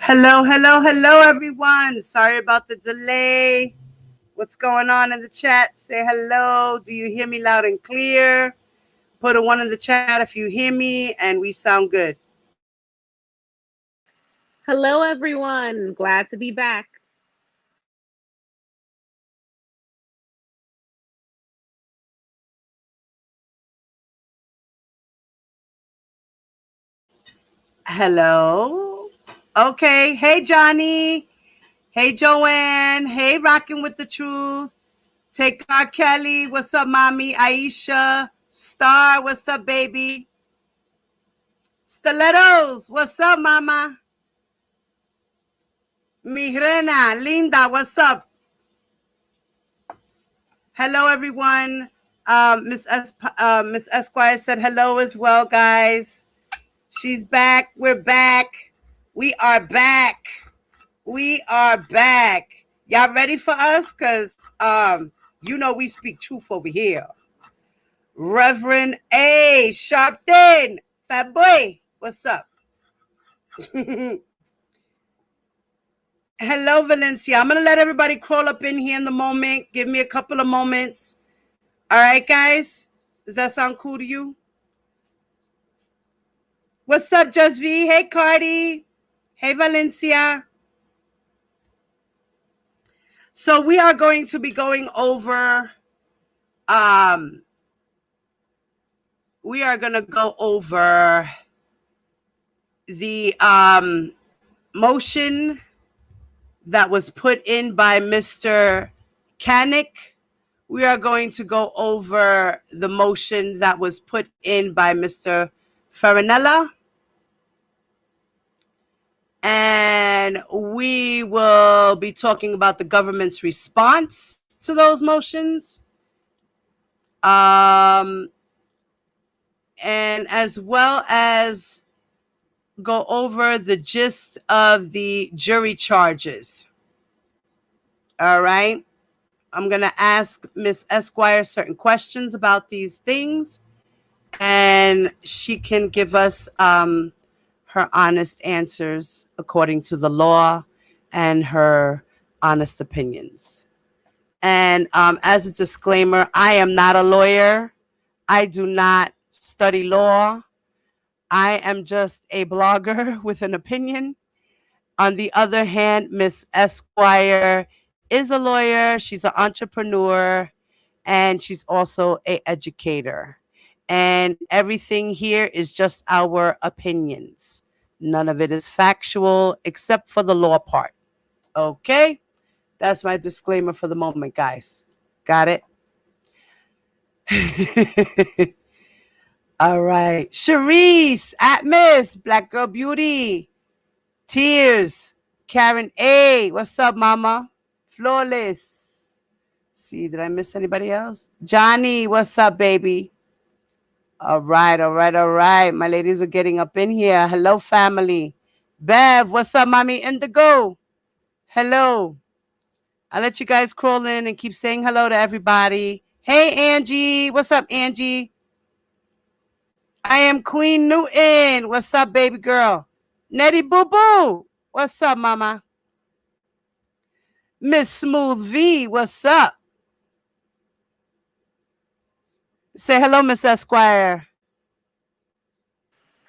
Hello, hello, hello, everyone. Sorry about the delay. What's going on in the chat? Say hello. Do you hear me loud and clear? Put a one in the chat if you hear me and we sound good. Hello, everyone. Glad to be back. Hello. Okay. Hey, Johnny. Hey, Joanne. Hey, Rockin' with the Truth. Take our Kelly. What's up, mommy? Aisha. Star. What's up, baby? Stilettos. What's up, mama? Migrena. Linda. What's up? Hello, everyone. Miss Esquire said hello as well, guys. She's back. We're back. We are back. We are back. Y'all ready for us? Because we speak truth over here. Reverend A. Sharpton. Fat boy. What's up? Hello, Valencia. I'm going to let everybody crawl up in here in the moment. Give me a couple of moments. All right, guys? Does that sound cool to you? What's up, Just V? Hey, Cardi. Hey, Valencia. So we are going to be going over, the motion that was put in by Mr. Kanik. We are going to go over the motion that was put in by Mr. Farinella. And we will be talking about the government's response to those motions. And as well as go over the gist of the jury charges. All right. I'm going to ask Miss Esquire certain questions about these things, and she can give us her honest answers according to the law and her honest opinions. And as a disclaimer, I am not a lawyer. I do not study law. I am just a blogger with an opinion. On the other hand, Miss Esquire is a lawyer. She's an entrepreneur, and she's also an educator. And everything here is just our opinions. None of it is factual except for the law part. Okay? That's my disclaimer for the moment, guys. Got it? All right. Sharice, Atmos, Black Girl Beauty, Tears, Karen A. What's up, mama? Flawless. See, did I miss anybody else? Johnny, what's up, baby? All right, all right, all right. My ladies are getting up in here. Hello, family. Bev, what's up, mommy? Indigo. Hello. I'll let you guys crawl in and keep saying hello to everybody. Hey, Angie. What's up, Angie? I am Queen Newton. What's up, baby girl? Nettie Boo Boo. What's up, mama? Miss Smooth V. What's up? Say hello, Miss Esquire.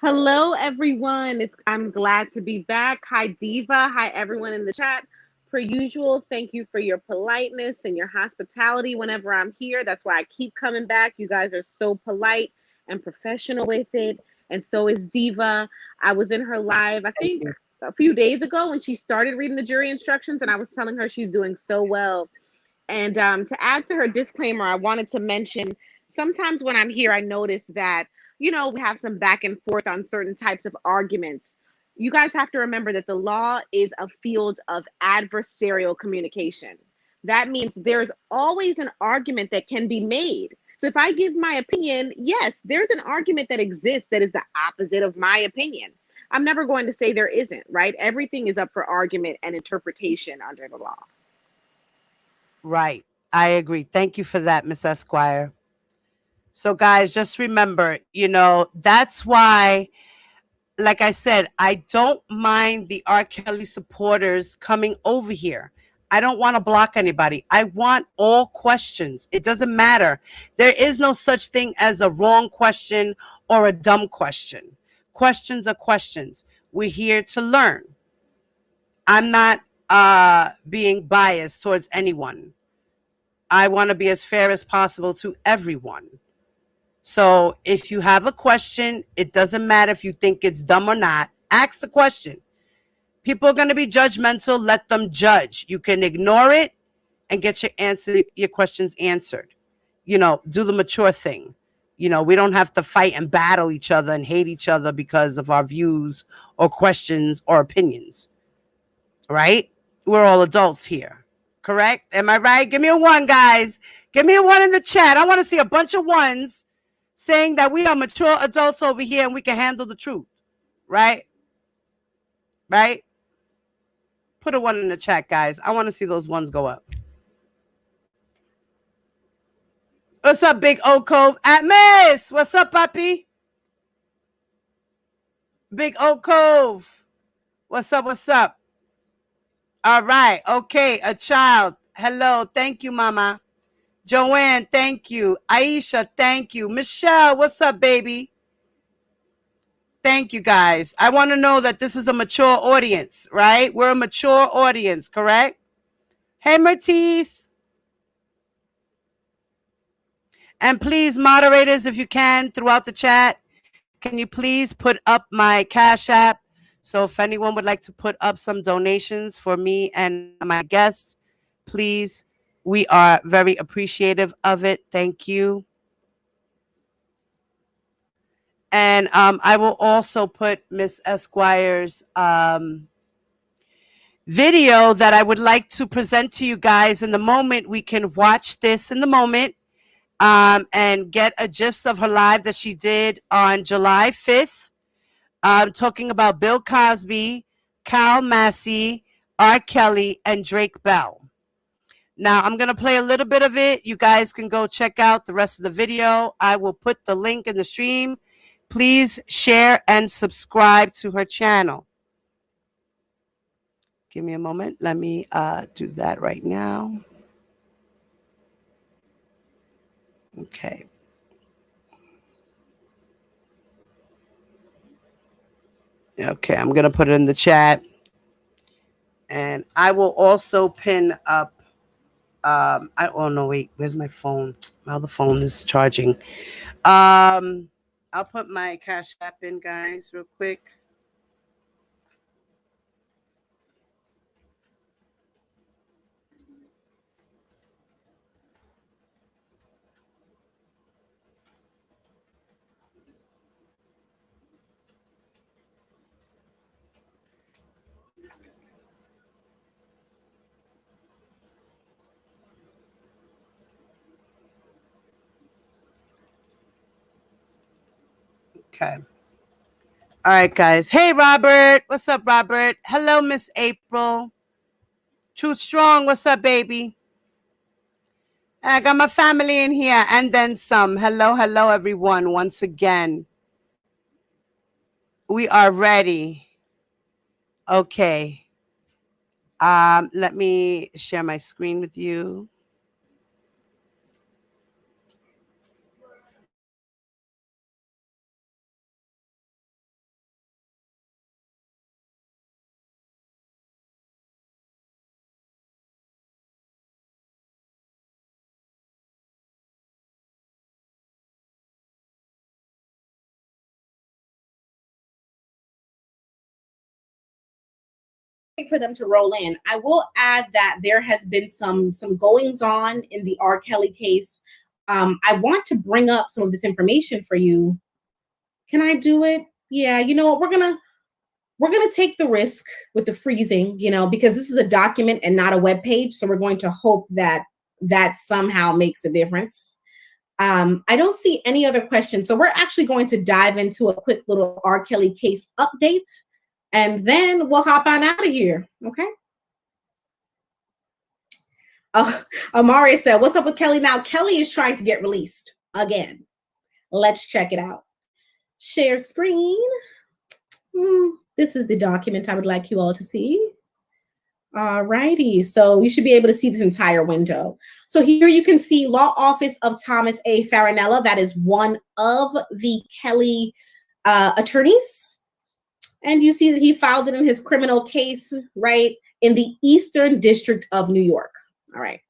Hello, everyone. I'm glad to be back. Hi, Diva. Hi, everyone in the chat. Per usual, thank you for your politeness and your hospitality whenever I'm here. That's why I keep coming back. You guys are so polite and professional with it. And so is Diva. I was in her live, I think, a few days ago when she started reading the jury instructions, and I was telling her she's doing so well. And to add to her disclaimer, I wanted to mention sometimes when I'm here, I notice that, we have some back and forth on certain types of arguments. You guys have to remember that the law is a field of adversarial communication. That means there's always an argument that can be made. So if I give my opinion, yes, there's an argument that exists that is the opposite of my opinion. I'm never going to say there isn't, right? Everything is up for argument and interpretation under the law. Right. I agree. Thank you for that, Miss Esquire. So, guys, just remember, that's why like I said, I don't mind the R. Kelly supporters coming over here. I don't want to block anybody. I want all questions. It doesn't matter. There is no such thing as a wrong question or a dumb question. Questions are questions. We're here to learn. I'm not being biased towards anyone. I want to be as fair as possible to everyone. So if you have a question, it doesn't matter if you think it's dumb or not. Ask the question. People are going to be judgmental. Let them judge. You can ignore it and get your questions answered. You know, do the mature thing. You know, we don't have to fight and battle each other and hate each other because of our views or questions or opinions. Right? We're all adults here. Correct? Am I right? Give me a one, guys. Give me a one in the chat. I want to see a bunch of ones saying that we are mature adults over here and we can handle the truth. Right? Right? Put a one in the chat, guys. I want to see those ones go up. What's up, Big Oak Cove? At Miss! What's up, puppy? Big Oak Cove. What's up? What's up? All right. Okay. A child. Hello. Thank you, mama. Joanne, thank you. Aisha, thank you. Michelle, what's up, baby? Thank you, guys. I want to know that this is a mature audience, right? We're a mature audience, correct? Hey, Mertice. And please, moderators, if you can, throughout the chat, can you please put up my Cash App? So if anyone would like to put up some donations for me and my guests, please, we are very appreciative of it. Thank you. And I will also put Miss Esquire's video that I would like to present to you guys in the moment. We can watch this in the moment and get a gist of her live that she did on July 5th, talking about Bill Cosby, Cal Massey, R. Kelly, and Drake Bell. Now, I'm going to play a little bit of it. You guys can go check out the rest of the video. I will put the link in the stream. Please share and subscribe to her channel. Give me a moment. Let me do that right now. Okay. Okay, I'm going to put it in the chat. And I will also pin up, oh no, wait, where's my phone? My other phone is charging. I'll put my Cash App in, guys, real quick. Okay. All right, guys. Hey, Robert. What's up, Robert? Hello, Miss April. Truth Strong. What's up, baby? I got my family in here and then some. Hello, hello, everyone. Once again, we are ready. Okay. Let me share my screen with you. For them to roll in. I will add that there has been some goings on in the R. Kelly case. I want to bring up some of this information for you. Can I do it? Yeah, you know what? We're gonna take the risk with the freezing, you know, because this is a document and not a web page. So we're going to hope that that somehow makes a difference. I don't see any other questions. So we're actually going to dive into a quick little R. Kelly case update. And then we'll hop on out of here, okay? Amari said, what's up with Kelly now? Kelly is trying to get released again. Let's check it out. Share screen. This is the document I would like you all to see. All righty. So you should be able to see this entire window. So here you can see Law Office of Thomas A. Farinella. That is one of the Kelly attorneys. And you see that he filed it in his criminal case, right, in the Eastern District of New York. All right.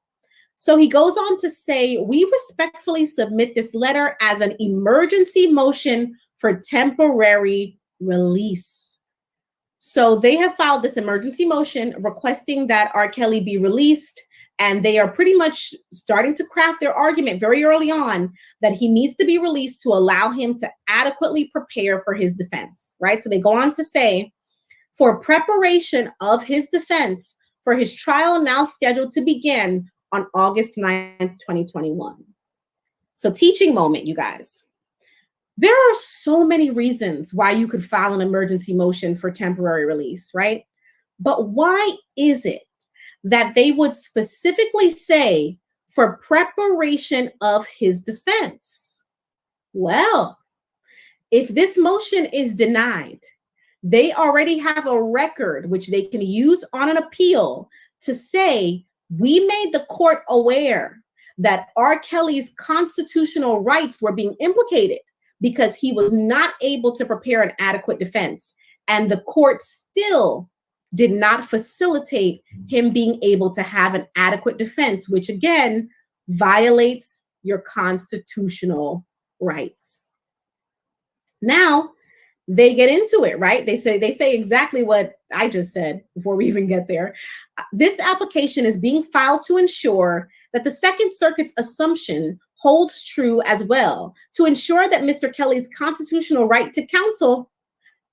So he goes on to say, we respectfully submit this letter as an emergency motion for temporary release. So they have filed this emergency motion requesting that R. Kelly be released. And they are pretty much starting to craft their argument very early on that he needs to be released to allow him to adequately prepare for his defense, right? So they go on to say, for preparation of his defense for his trial now scheduled to begin on August 9th, 2021. So teaching moment, you guys. There are so many reasons why you could file an emergency motion for temporary release, right? But why is it that they would specifically say for preparation of his defense? Well, if this motion is denied, they already have a record which they can use on an appeal to say, we made the court aware that R. Kelly's constitutional rights were being implicated because he was not able to prepare an adequate defense. And the court still did not facilitate him being able to have an adequate defense, which again violates your constitutional rights. Now they get into it, right? They say exactly what I just said before we even get there. This application is being filed to ensure that the Second Circuit's assumption holds true as well, to ensure that Mr. Kelly's constitutional right to counsel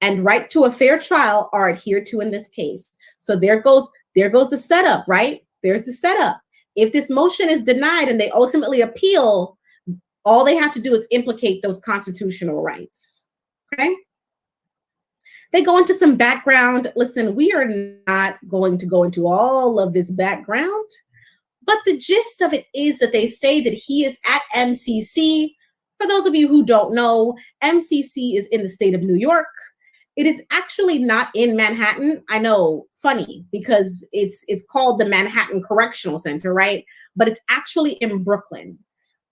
and right to a fair trial are adhered to in this case. So there goes the setup, right? There's the setup. If this motion is denied and they ultimately appeal, all they have to do is implicate those constitutional rights, okay? They go into some background. Listen, we are not going to go into all of this background, but the gist of it is that they say that he is at MCC. For those of you who don't know, MCC is in the state of New York. It is actually not in Manhattan. I know, funny, because it's called the Manhattan Correctional Center, right? But it's actually in Brooklyn.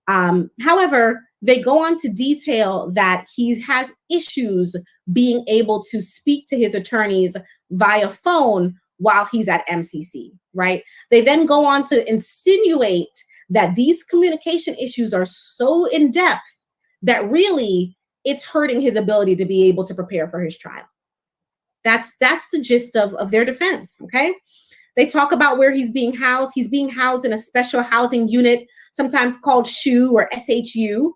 However, they go on to detail that he has issues being able to speak to his attorneys via phone while he's at MCC, right? They then go on to insinuate that these communication issues are so in depth that really it's hurting his ability to be able to prepare for his trial. That's the gist of their defense, okay? They talk about where he's being housed. He's being housed in a special housing unit, sometimes called SHU or SHU.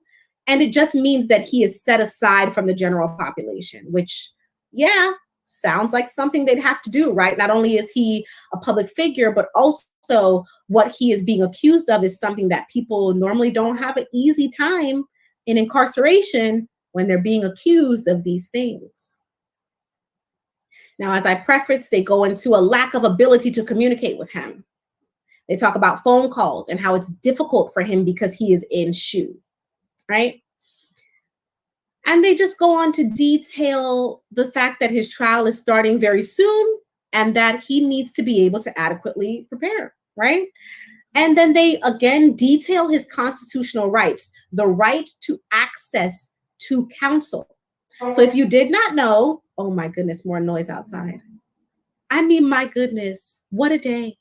And it just means that he is set aside from the general population, which, yeah, sounds like something they'd have to do, right? Not only is he a public figure, but also what he is being accused of is something that people normally don't have an easy time in incarceration when they're being accused of these things. Now, as I prefaced, they go into a lack of ability to communicate with him. They talk about phone calls and how it's difficult for him because he is in SHU, right? And they just go on to detail the fact that his trial is starting very soon and that he needs to be able to adequately prepare, right? And then they again detail his constitutional rights, the right to access to counsel. So if you did not know, oh my goodness, more noise outside. I mean, my goodness, what a day.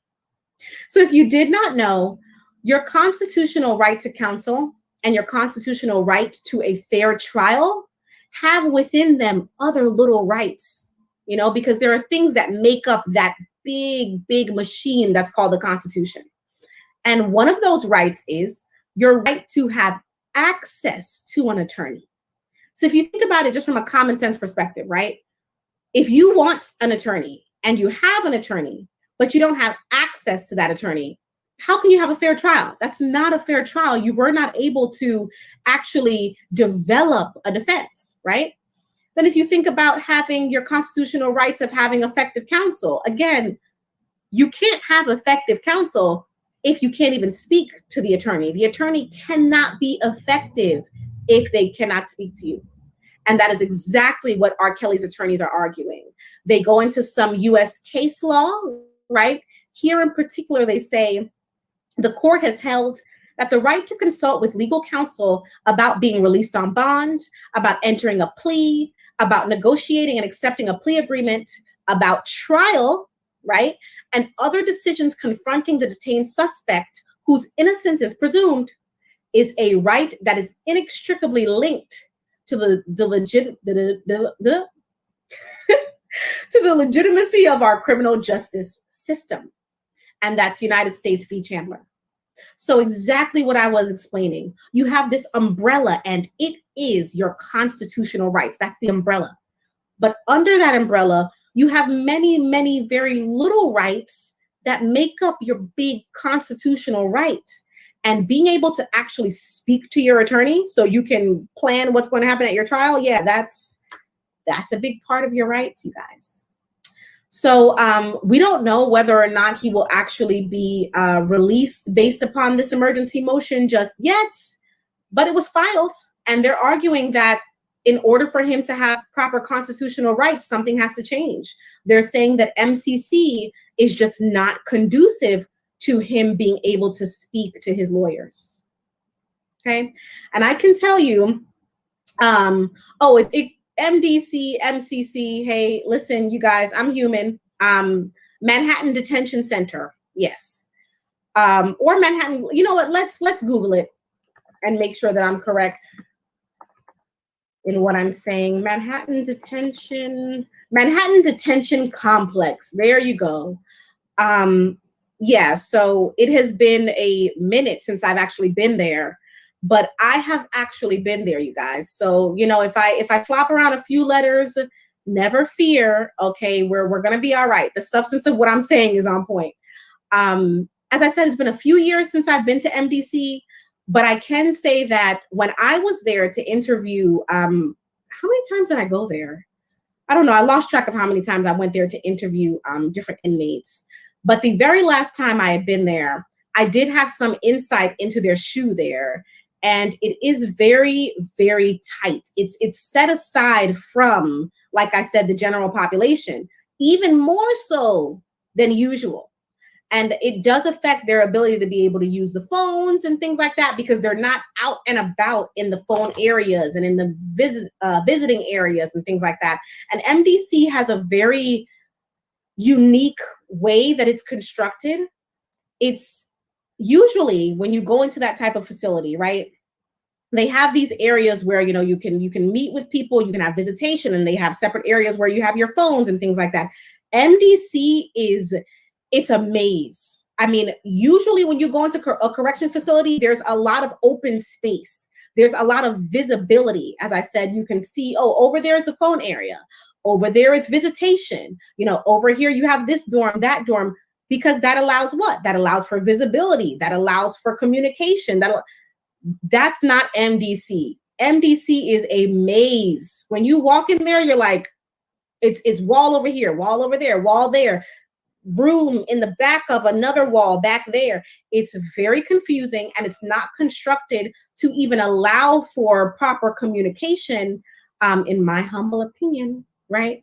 So if you did not know, your constitutional right to counsel and your constitutional right to a fair trial have within them other little rights, you know, because there are things that make up that big, big machine that's called the Constitution. And one of those rights is your right to have access to an attorney. So if you think about it just from a common sense perspective, right? If you want an attorney and you have an attorney, but you don't have access to that attorney, how can you have a fair trial? That's not a fair trial. You were not able to actually develop a defense, right? Then if you think about having your constitutional rights of having effective counsel, again, you can't have effective counsel if you can't even speak to the attorney. The attorney cannot be effective if they cannot speak to you. And that is exactly what R. Kelly's attorneys are arguing. They go into some US case law, right? Here in particular, they say the court has held that the right to consult with legal counsel about being released on bond, about entering a plea, about negotiating and accepting a plea agreement, about trial, right? And other decisions confronting the detained suspect whose innocence is presumed is a right that is inextricably linked to to the legitimacy of our criminal justice system. And that's United States v. Chandler. So exactly what I was explaining. You have this umbrella and it is your constitutional rights. That's the umbrella. But under that umbrella, you have many, many very little rights that make up your big constitutional rights. And being able to actually speak to your attorney so you can plan what's going to happen at your trial, yeah, that's a big part of your rights, you guys. So we don't know whether or not he will actually be released based upon this emergency motion just yet, but it was filed, and they're arguing that in order for him to have proper constitutional rights, something has to change. They're saying that MCC is just not conducive to him being able to speak to his lawyers. Okay, and I can tell you, MDC, MCC, hey, listen, you guys, I'm human. Manhattan Detention Center, yes. Or Manhattan, you know what, let's Google it and make sure that I'm correct in what I'm saying. Manhattan Detention Complex, there you go. Yeah, so it has been a minute since I've actually been there. But I have actually been there, you guys. So, you know, if I flop around a few letters, never fear. Okay, we're gonna be all right. The substance of what I'm saying is on point. As I said, it's been a few years since I've been to MDC, but I can say that when I was there to interview, how many times did I go there? I don't know. I lost track of how many times I went there to interview different inmates. But the very last time I had been there, I did have some insight into their shoe there. And it is very, very tight. It's set aside from, like I said, the general population, even more so than usual. And it does affect their ability to be able to use the phones and things like that, because they're not out and about in the phone areas and in the visiting areas and things like that. And MDC has a very unique way that it's constructed. It's usually when you go into that type of facility, right? They have these areas where, you know, you can meet with people, you can have visitation, and they have separate areas where you have your phones and things like that. MDC it's a maze. I mean, usually when you go into a correction facility, there's a lot of open space. There's a lot of visibility. As I said, you can see, oh, over there is the phone area. Over there is visitation. You know, over here you have this dorm, that dorm, because that allows what? That allows for visibility. That allows for communication. That's not MDC. MDC is a maze. When you walk in there, you're like, it's wall over here, wall over there, wall there, room in the back of another wall back there. It's very confusing, and it's not constructed to even allow for proper communication, in my humble opinion, right?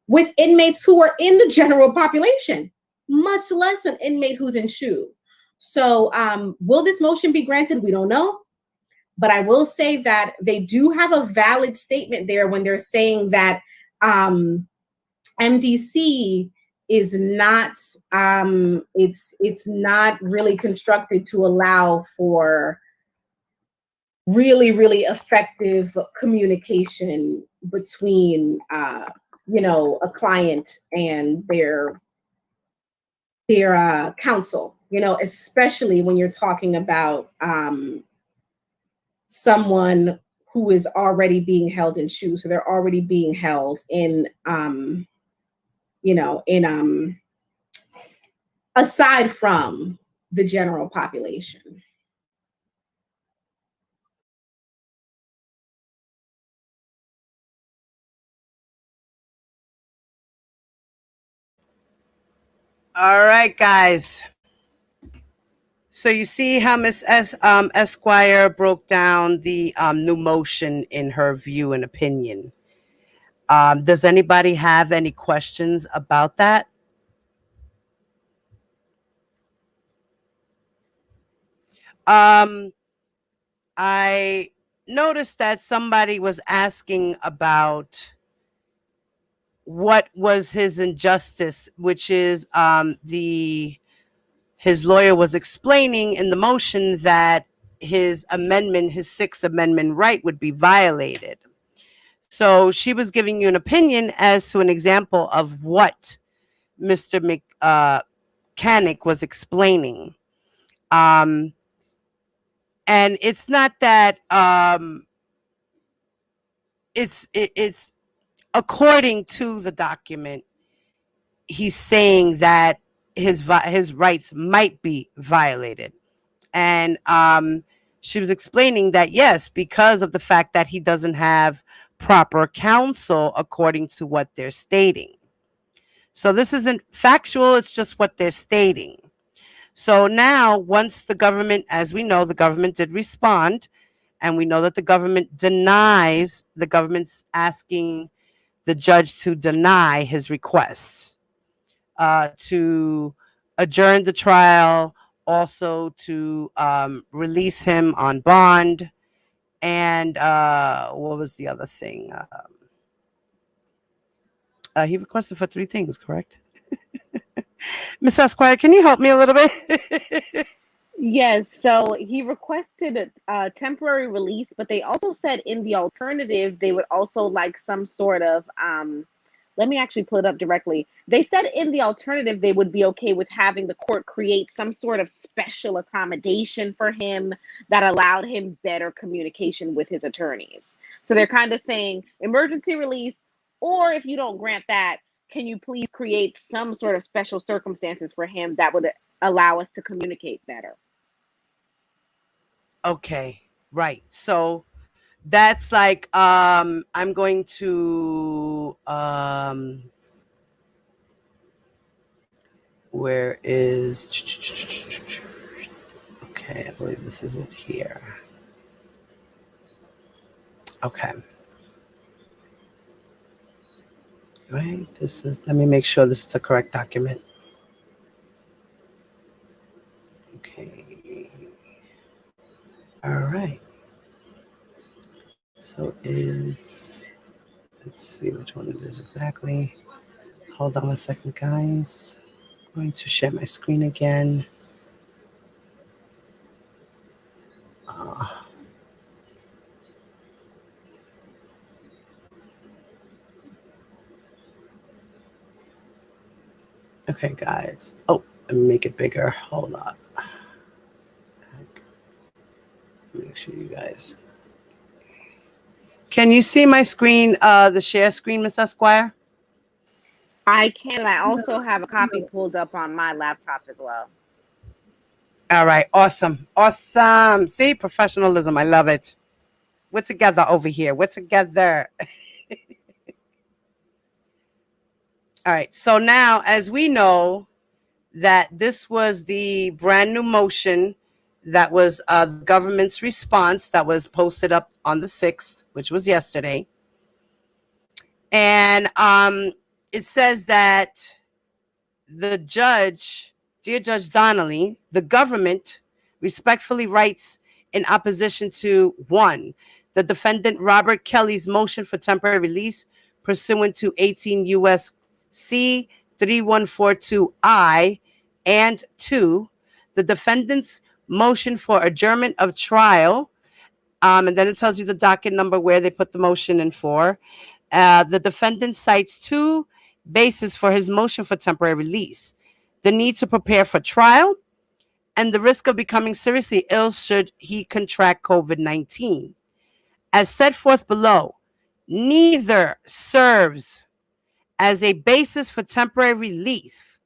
With inmates who are in the general population, much less an inmate who's in SHU. So will this motion be granted? We don't know. But I will say that they do have a valid statement there when they're saying that MDC is not, it's not really constructed to allow for really, really effective communication between, you know, a client and their counsel, you know, especially when you're talking about someone who is already being held in SHU. So they're already being held in, you know, in aside from the general population. All right, guys. So you see how Miss Esquire broke down the new motion in her view and opinion. Does anybody have any questions about that? Um, I noticed that somebody was asking about what was his injustice, which is the his lawyer was explaining in the motion that his amendment, his Sixth Amendment right, would be violated. So she was giving you an opinion as to an example of what Mr. Mechanic was explaining. Um, and it's not that it's according to the document, he's saying that his rights might be violated. And she was explaining that yes, because of the fact that he doesn't have proper counsel according to what they're stating. So this isn't factual, it's just what they're stating. So now, once the government, as we know, the government did respond, and we know that the government denies, the government's asking the judge to deny his requests, to adjourn the trial, also to release him on bond, and what was the other thing? He requested for three things, correct? Miss Esquire, can you help me a little bit? Yes, so he requested a temporary release, but they also said in the alternative they would also like some sort of let me actually pull it up directly. They said in the alternative they would be okay with having the court create some sort of special accommodation for him that allowed him better communication with his attorneys. So they're kind of saying emergency release, or if you don't grant that, can you please create some sort of special circumstances for him that would allow us to communicate better? Okay, right. So that's like I'm going to where is okay, I believe this is it here. Okay. Right, this is, let me make sure this is the correct document. Okay. All right. So let's see which one it is exactly. Hold on a second, guys. I'm going to share my screen again. Uh, okay, guys. Oh, let me make it bigger. Hold on. Make sure you guys. Can you see my screen, the share screen, Miss Esquire? I can. I also have a copy pulled up on my laptop as well. All right, awesome. Awesome. See, professionalism. I love it. We're together over here. We're together. All right. So now, as we know, that this was the brand new motion that was the government's response that was posted up on the 6th, which was yesterday. And it says that the judge, dear Judge Donnelly, the government respectfully writes in opposition to one, the defendant Robert Kelly's motion for temporary release pursuant to 18 U.S.C. 3142I, and two, the defendant's motion for adjournment of trial. And then it tells you the docket number where they put the motion in for. The defendant cites two basis for his motion for temporary release: the need to prepare for trial and the risk of becoming seriously ill should he contract COVID-19. As set forth below, neither serves as a basis for temporary relief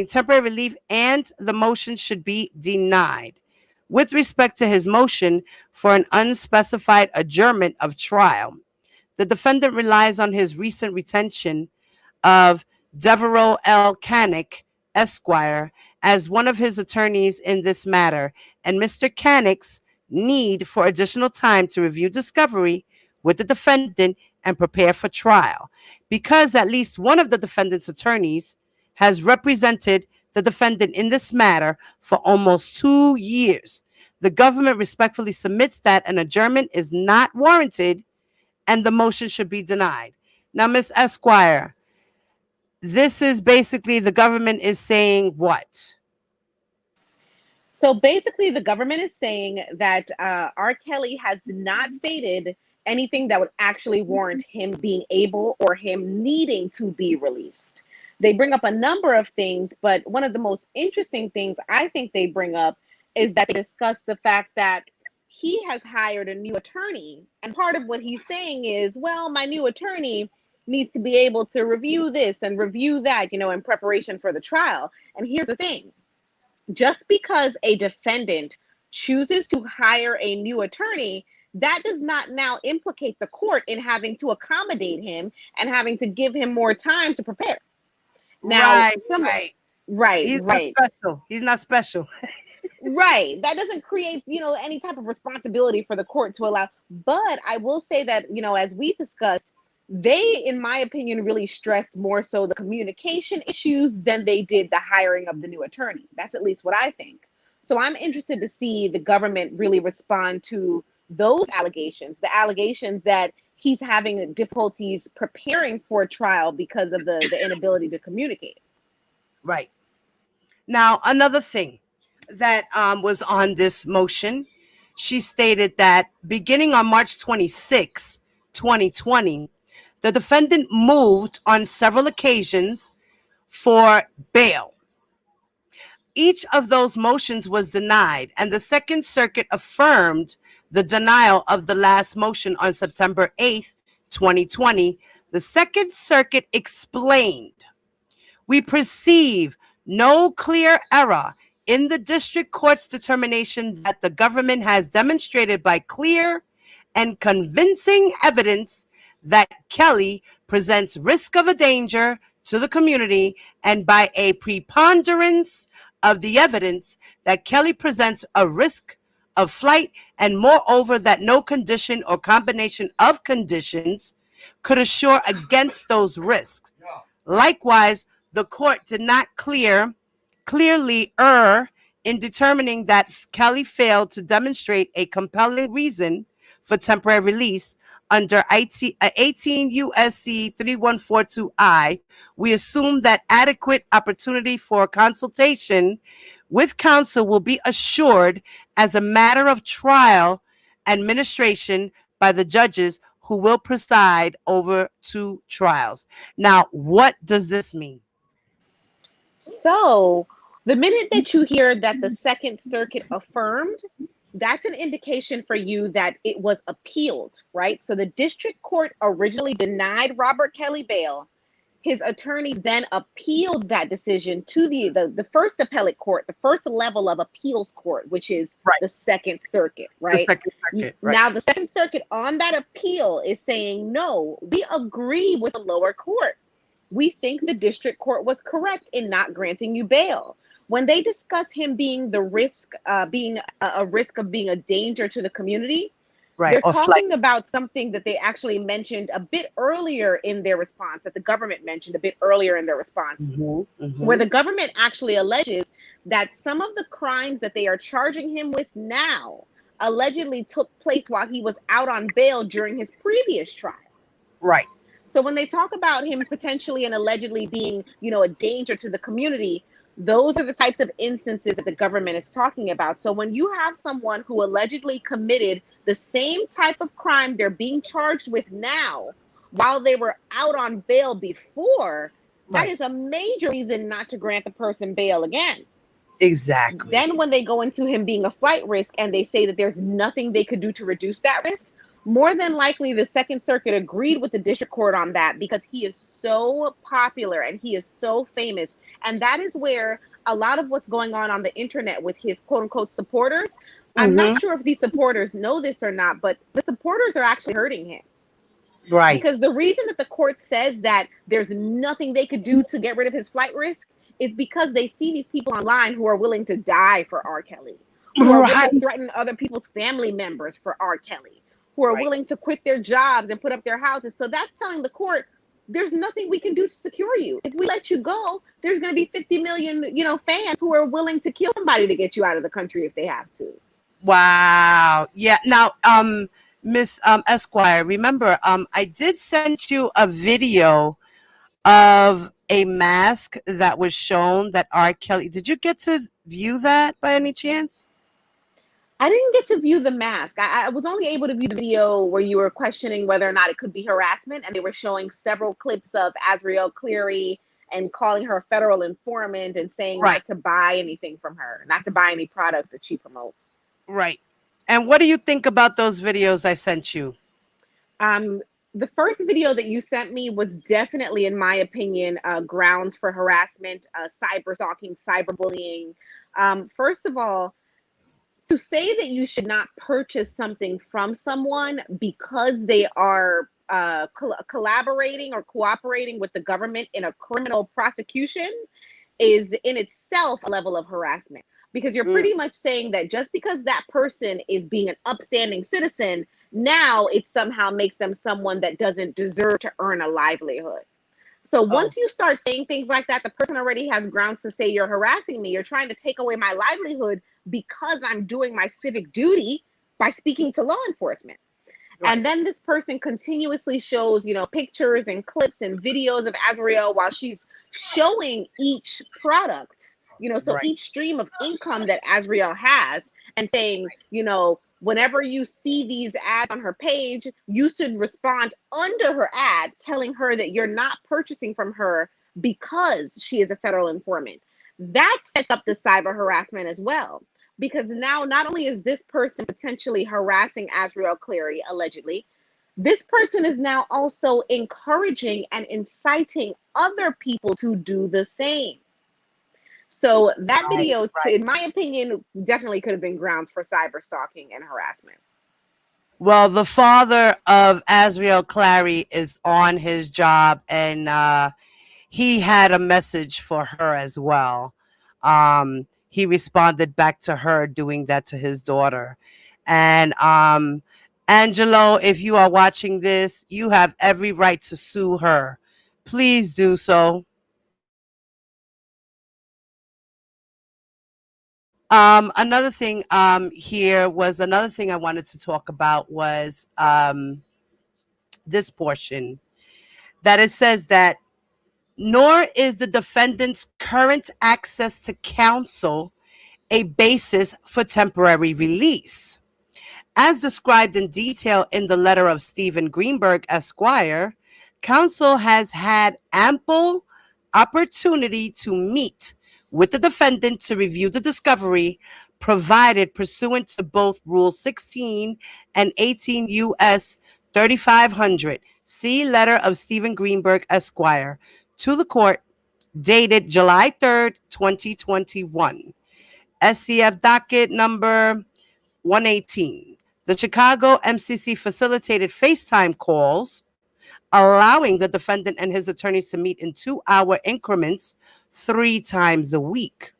temporary relief, and the motion should be denied. With respect to his motion for an unspecified adjournment of trial, the defendant relies on his recent retention of Devereaux L. Canick, Esquire as one of his attorneys in this matter, and Mr. Canick's need for additional time to review discovery with the defendant and prepare for trial, because at least one of the defendant's attorneys has represented the defendant in this matter for almost 2 years. The government respectfully submits that an adjournment is not warranted and the motion should be denied. Now, Ms. Esquire, this is basically the government is saying what? So basically, the government is saying that R. Kelly has not stated anything that would actually warrant him being able or him needing to be released. They bring up a number of things, but one of the most interesting things I think they bring up is that they discuss the fact that he has hired a new attorney. And part of what he's saying is, well, my new attorney needs to be able to review this and review that, in preparation for the trial. And here's the thing. Just because a defendant chooses to hire a new attorney, that does not now implicate the court in having to accommodate him and having to give him more time to prepare. Now, Right. right, He's not right, special. He's not special. right. That doesn't create, any type of responsibility for the court to allow. But I will say that, as we discussed, they, in my opinion, really stressed more so the communication issues than they did the hiring of the new attorney. That's at least what I think. So I'm interested to see the government really respond to those allegations, the allegations that he's having difficulties preparing for a trial because of the inability to communicate. Right. Now, another thing that was on this motion, she stated that beginning on March 26, 2020, the defendant moved on several occasions for bail. Each of those motions was denied, and the Second Circuit affirmed the denial of the last motion on September 8th, 2020. The Second Circuit explained, "We perceive no clear error in the district court's determination that the government has demonstrated by clear and convincing evidence that Kelly presents risk of a danger to the community, and by a preponderance of the evidence that Kelly presents a risk of flight, and moreover that no condition or combination of conditions could assure against those risks. Likewise, the court did not clearly err in determining that Kelly failed to demonstrate a compelling reason for temporary release under 18 U.S.C. 3142I. We assume that adequate opportunity for consultation with counsel will be assured as a matter of trial administration by the judges who will preside over two trials." Now, what does this mean? So the minute that you hear that the Second Circuit affirmed, that's an indication for you that it was appealed, right? So the district court originally denied Robert Kelly bail. His attorney then appealed that decision to the first appellate court, the first level of appeals court, which is Right. the Second Circuit, The right? Second Circuit, right? Now, the Second Circuit on that appeal is saying, no, we agree with the lower court. We think the district court was correct in not granting you bail. When they discuss him being the risk, being a risk of being a danger to the community, Right. they're Or flight. talking about something that they actually mentioned a bit earlier in their response, that the government mentioned a bit earlier in their response, where the government actually alleges that some of the crimes that they are charging him with now allegedly took place while he was out on bail during his previous trial. Right. So when they talk about him potentially and allegedly being, a danger to the community, those are the types of instances that the government is talking about. So when you have someone who allegedly committed the same type of crime they're being charged with now, while they were out on bail before, that Right. is a major reason not to grant the person bail again. Exactly. Then when they go into him being a flight risk and they say that there's nothing they could do to reduce that risk, more than likely the Second Circuit agreed with the district court on that because he is so popular and he is so famous. And that is where a lot of what's going on the internet with his quote unquote supporters, I'm not sure if these supporters know this or not, but the supporters are actually hurting him. Right. Because the reason that the court says that there's nothing they could do to get rid of his flight risk is because they see these people online who are willing to die for R. Kelly, who are willing Right. to threaten other people's family members for R. Kelly, who are Right. willing to quit their jobs and put up their houses. So that's telling the court there's nothing we can do to secure you. If we let you go, there's going to be 50 million, fans who are willing to kill somebody to get you out of the country if they have to. Wow. Yeah. Now, Miss Esquire, remember, I did send you a video of a mask that was shown that R. Kelly. Did you get to view that by any chance? I didn't get to view the mask. I was only able to view the video where you were questioning whether or not it could be harassment, and they were showing several clips of Azriel Cleary and calling her a federal informant and saying Right. not to buy anything from her, not to buy any products that she promotes. Right. And what do you think about those videos I sent you? Um, the first video that you sent me was definitely, in my opinion, grounds for harassment, cyber stalking, cyberbullying. First of all, to say that you should not purchase something from someone because they are collaborating or cooperating with the government in a criminal prosecution is in itself a level of harassment, because you're Mm. pretty much saying that just because that person is being an upstanding citizen, now it somehow makes them someone that doesn't deserve to earn a livelihood. So Oh, once you start saying things like that, the person already has grounds to say you're harassing me. You're trying to take away my livelihood because I'm doing my civic duty by speaking to law enforcement. right. And then this person continuously shows, pictures and clips and videos of Azriel while she's showing each product, so Right. each stream of income that Azriel has, and saying, whenever you see these ads on her page, you should respond under her ad telling her that you're not purchasing from her because she is a federal informant. That sets up the cyber harassment as well, because now not only is this person potentially harassing Azriel Cleary, allegedly, this person is now also encouraging and inciting other people to do the same. So that Right. video, Right. in my opinion, definitely could have been grounds for cyber stalking and harassment. Well, the father of Azriel Clary is on his job, and he had a message for her as well. He responded back to her doing that to his daughter. And Angelo, if you are watching this, you have every right to sue her. Please do so. Another thing here was another thing I wanted to talk about was this portion that it says that nor is the defendant's current access to counsel a basis for temporary release. As described in detail in the letter of Stephen Greenberg, Esquire, counsel has had ample opportunity to meet with the defendant to review the discovery provided pursuant to both Rule 16 and 18 U.S. 3500. See letter of Stephen Greenberg, Esquire, to the court dated July 3rd, 2021. SCF docket number 118. The Chicago MCC facilitated FaceTime calls, allowing the defendant and his attorneys to meet in 2-hour increments 3 times a week.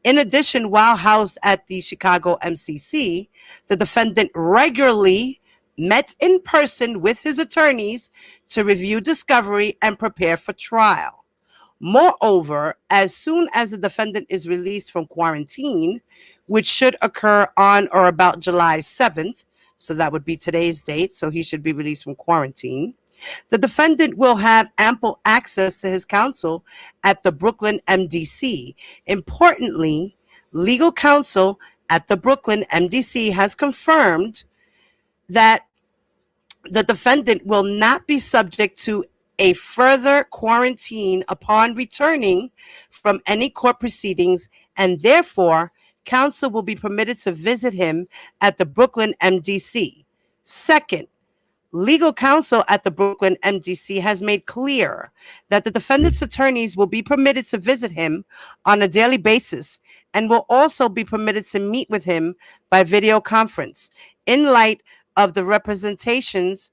In addition, while housed at the Chicago MCC, the defendant regularly met in person with his attorneys to review discovery and prepare for trial. Moreover, as soon as the defendant is released from quarantine, which should occur on or about July 7th, so that would be today's date, so he should be released from quarantine, the defendant will have ample access to his counsel at the Brooklyn MDC. Importantly, legal counsel at the Brooklyn MDC has confirmed that the defendant will not be subject to a further quarantine upon returning from any court proceedings, and therefore, counsel will be permitted to visit him at the Brooklyn MDC. Second, legal counsel at the Brooklyn MDC has made clear that the defendant's attorneys will be permitted to visit him on a daily basis and will also be permitted to meet with him by video conference in light of the representations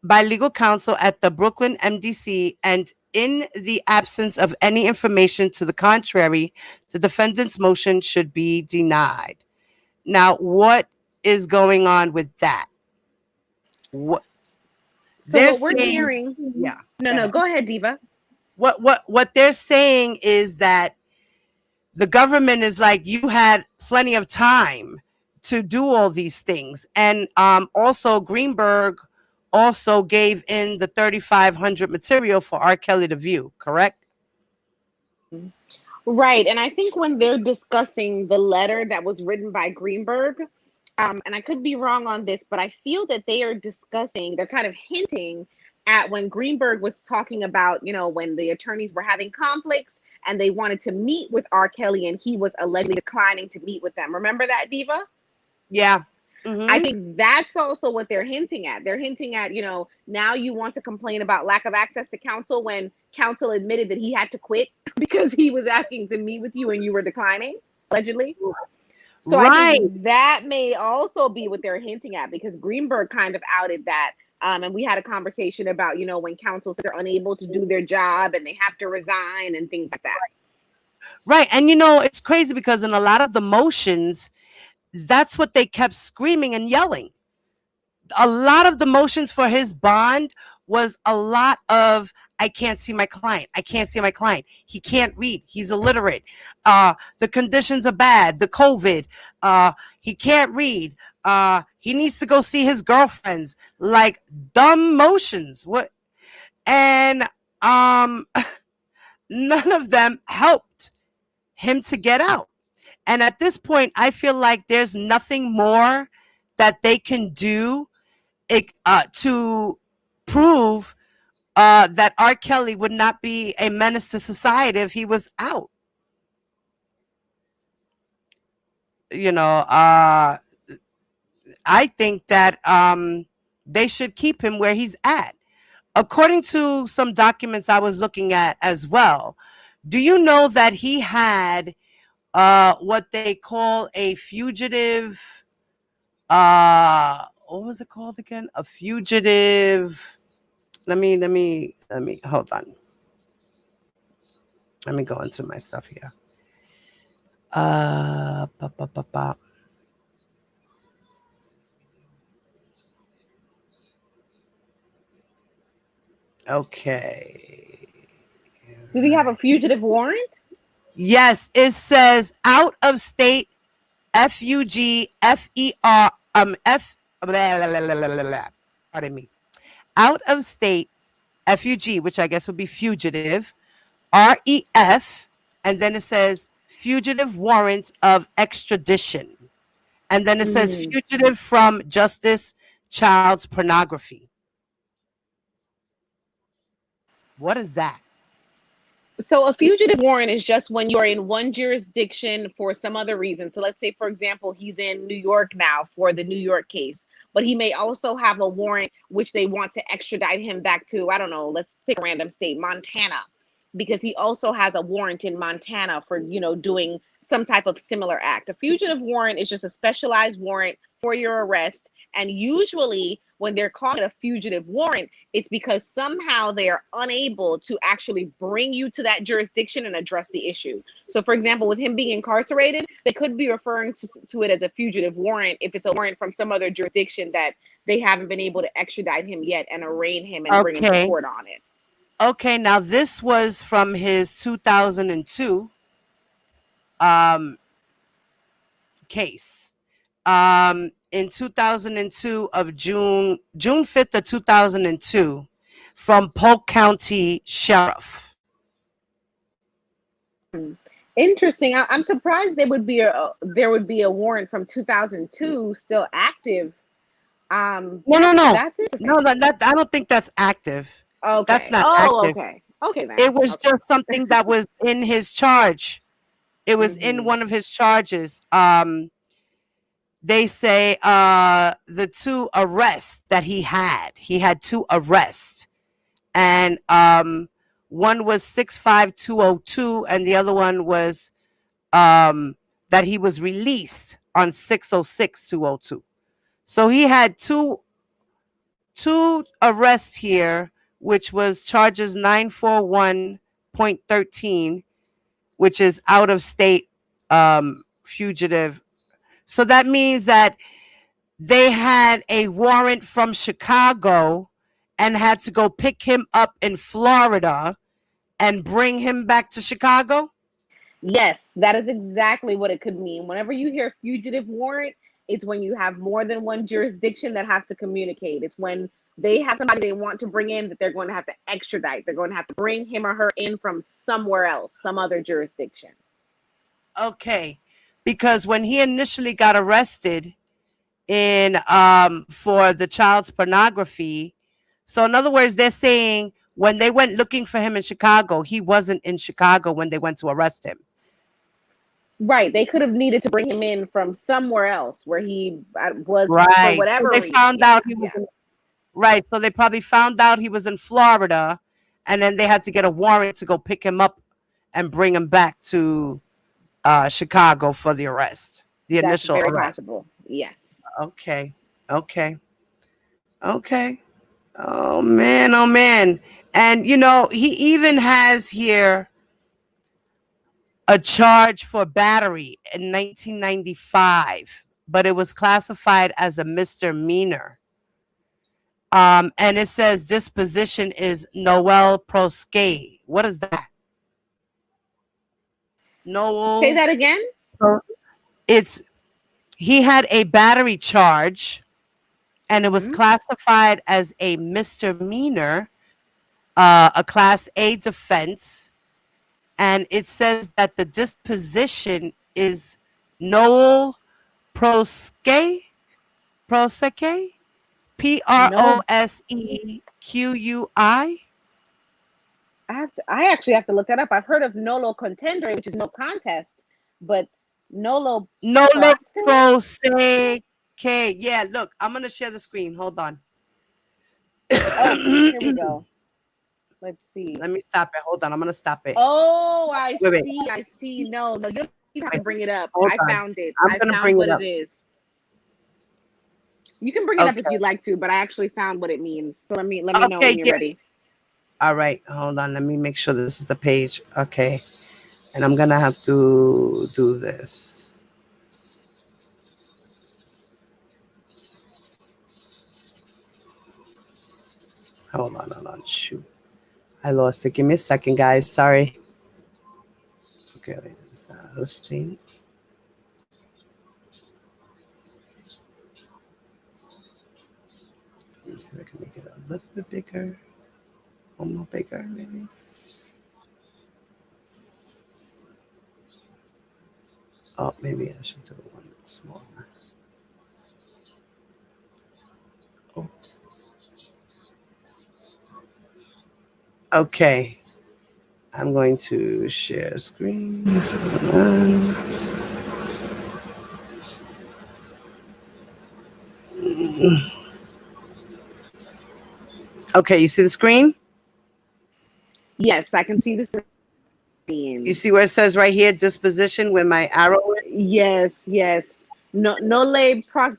by legal counsel at the Brooklyn MDC and In the absence of any information to the contrary, the defendant's motion should be denied. Now, what is going on with that? What So they're what we're saying, hearing, yeah, no, go no, ahead. go ahead, Diva. What they're saying is that the government is like, you had plenty of time to do all these things, and also Greenberg also gave in the 3,500 material for R. Kelly to view. Correct? Right. And I think when they're discussing the letter that was written by Greenberg, and I could be wrong on this, but I feel that they are discussing, they're kind of hinting at when Greenberg was talking about, when the attorneys were having conflicts and they wanted to meet with R. Kelly and he was allegedly declining to meet with them. Remember that, Diva? Yeah. I Hmm. think that's also what they're hinting at. They're hinting at, now you want to complain about lack of access to counsel when counsel admitted that he had to quit because he was asking to meet with you and you were declining, allegedly. So I think Right. that may also be what they're hinting at because Greenberg kind of outed that. And we had a conversation about, when counsel said they're unable to do their job and they have to resign and things like that. Right. And it's crazy because in a lot of the motions, that's what they kept screaming and yelling. A lot of the motions for his bond was a lot of, I can't see my client. I can't see my client. He can't read. He's illiterate. The conditions are bad. The COVID. He can't read. He needs to go see his girlfriends. Like dumb motions. What? And none of them helped him to get out. And at this point, I feel like there's nothing more that they can do to prove that R. Kelly would not be a menace to society if he was out. You know, I think that they should keep him where he's at. According to some documents I was looking at as well, do you know that he had what they call a fugitive? What was it called again? A fugitive. Let me hold on. Let me go into my stuff here. Ba, ba, ba, ba. Okay. Did he have a fugitive warrant? Yes, it says out of state FUGFER F blah, blah, blah, blah, blah, blah. Pardon me. Out of state FUG, which I guess would be fugitive, REF, and then it says fugitive warrant of extradition. And then it says Mm. fugitive from justice, child's pornography. What is that? So a fugitive warrant is just when you're in one jurisdiction for some other reason. So let's say, for example, he's in New York now for the New York case, but he may also have a warrant which they want to extradite him back to, I don't know, let's pick a random state, Montana, because he also has a warrant in Montana for, doing some type of similar act. A fugitive warrant is just a specialized warrant for your arrest. And usually when they're calling it a fugitive warrant, it's because somehow they are unable to actually bring you to that jurisdiction and address the issue. So, for example, with him being incarcerated, they could be referring to it as a fugitive warrant if it's a warrant from some other jurisdiction that they haven't been able to extradite him yet and arraign him and bring him to Okay. court on it. Okay, now this was from his 2002 um, case. In 2002 of June 5th of 2002 from Polk County Sheriff. Interesting. I'm surprised there would be a warrant from 2002 still active. No, no, no. That's No, interesting. I don't think that's active. That's Okay. not Oh, active. okay. Okay It then. was Okay. just something that was in his charge. It was in Hmm. one of his charges. They say the two arrests that he had. He had two arrests. And one was 65202 and the other one was that he was released on 606-202. So he had two arrests here which was charges 941.13, which is out of state fugitive. So that means that they had a warrant from Chicago and had to go pick him up in Florida and bring him back to Chicago. Yes, that is exactly what it could mean. Whenever you hear fugitive warrant, it's when you have more than one jurisdiction that have to communicate. It's when they have somebody they want to bring in that they're going to have to extradite. They're going to have to bring him or her in from somewhere else, some other jurisdiction. Okay. Because when he initially got arrested in for the child's pornography, so in other words, they're saying when they went looking for him in Chicago, he wasn't in Chicago when they went to arrest him. Right. They could have needed to bring him in from somewhere else where he was for Right. So whatever they reason. found Yeah. out he was Yeah. in, right. So they probably found out he was in Florida, and then they had to get a warrant to go pick him up and bring him back to Chicago for the arrest, the That's initial very arrest. possible. Yes. Okay. Okay. Okay. Oh man. Oh man. And he even has here a charge for battery in 1995, but it was classified as a misdemeanor. And it says disposition is Noel Proskay. What is that? Say Noel. that again. It's he had a battery charge, and it was Hmm. classified as a misdemeanor, a class A defense, and it says that the disposition is Noel Proskay. Prosecque? No, Prossequi. I actually have to look that up. I've heard of nolo contendere, which is no contest, but nolo Nolo proste. Prosecque. Yeah, look, I'm gonna share the screen. Hold on. Oh, here we go. Let's see. Let me stop it. Hold on. I'm gonna stop it. Oh, I Wait, wait, see. I see. No, no, you don't even have to wait. bring it up. Hold I on. found it. I'm I gonna found bring it what it up. is. You can bring it up if Okay. you'd like to, but I actually found what it means. So let me know when Okay, you're yeah. ready. All right. Hold on. Let me make sure this is the page. Okay. And I'm gonna have to do this. Hold on. Shoot. I lost it. Give me a second, guys. Sorry. Okay, wait. Is that listing? Let me see if I can make it a little bit bigger. One more bigger, maybe. Oh, maybe I should do one smaller. Oh. Okay. I'm going to share screen. And okay, you see the screen? Yes, I can see the You screen. see where it says right here, disposition, where my arrow is? Yes, yes. No, no le pros.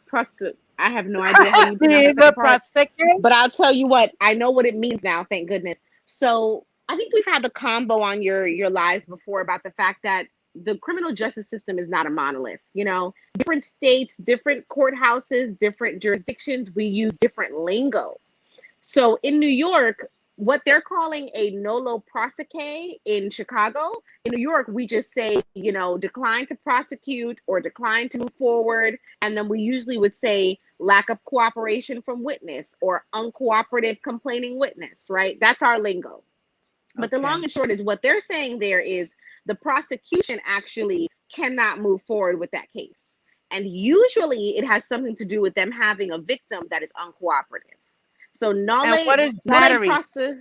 I have no idea how you pronounce that The second part, prosecute? but I'll tell you what. I know what it means now. Thank goodness. So I think we've had the combo on your lives before about the fact that the criminal justice system is not a monolith. Different states, different courthouses, different jurisdictions. We use different lingo. So in New York, what they're calling a nolo proseque in Chicago, in New York, we just say, decline to prosecute or decline to move forward. And then we usually would say lack of cooperation from witness or uncooperative complaining witness, right? That's our lingo. But the long Okay. and short is what they're saying there is the prosecution actually cannot move forward with that case. And usually it has something to do with them having a victim that is uncooperative. So And what is nole battery? proste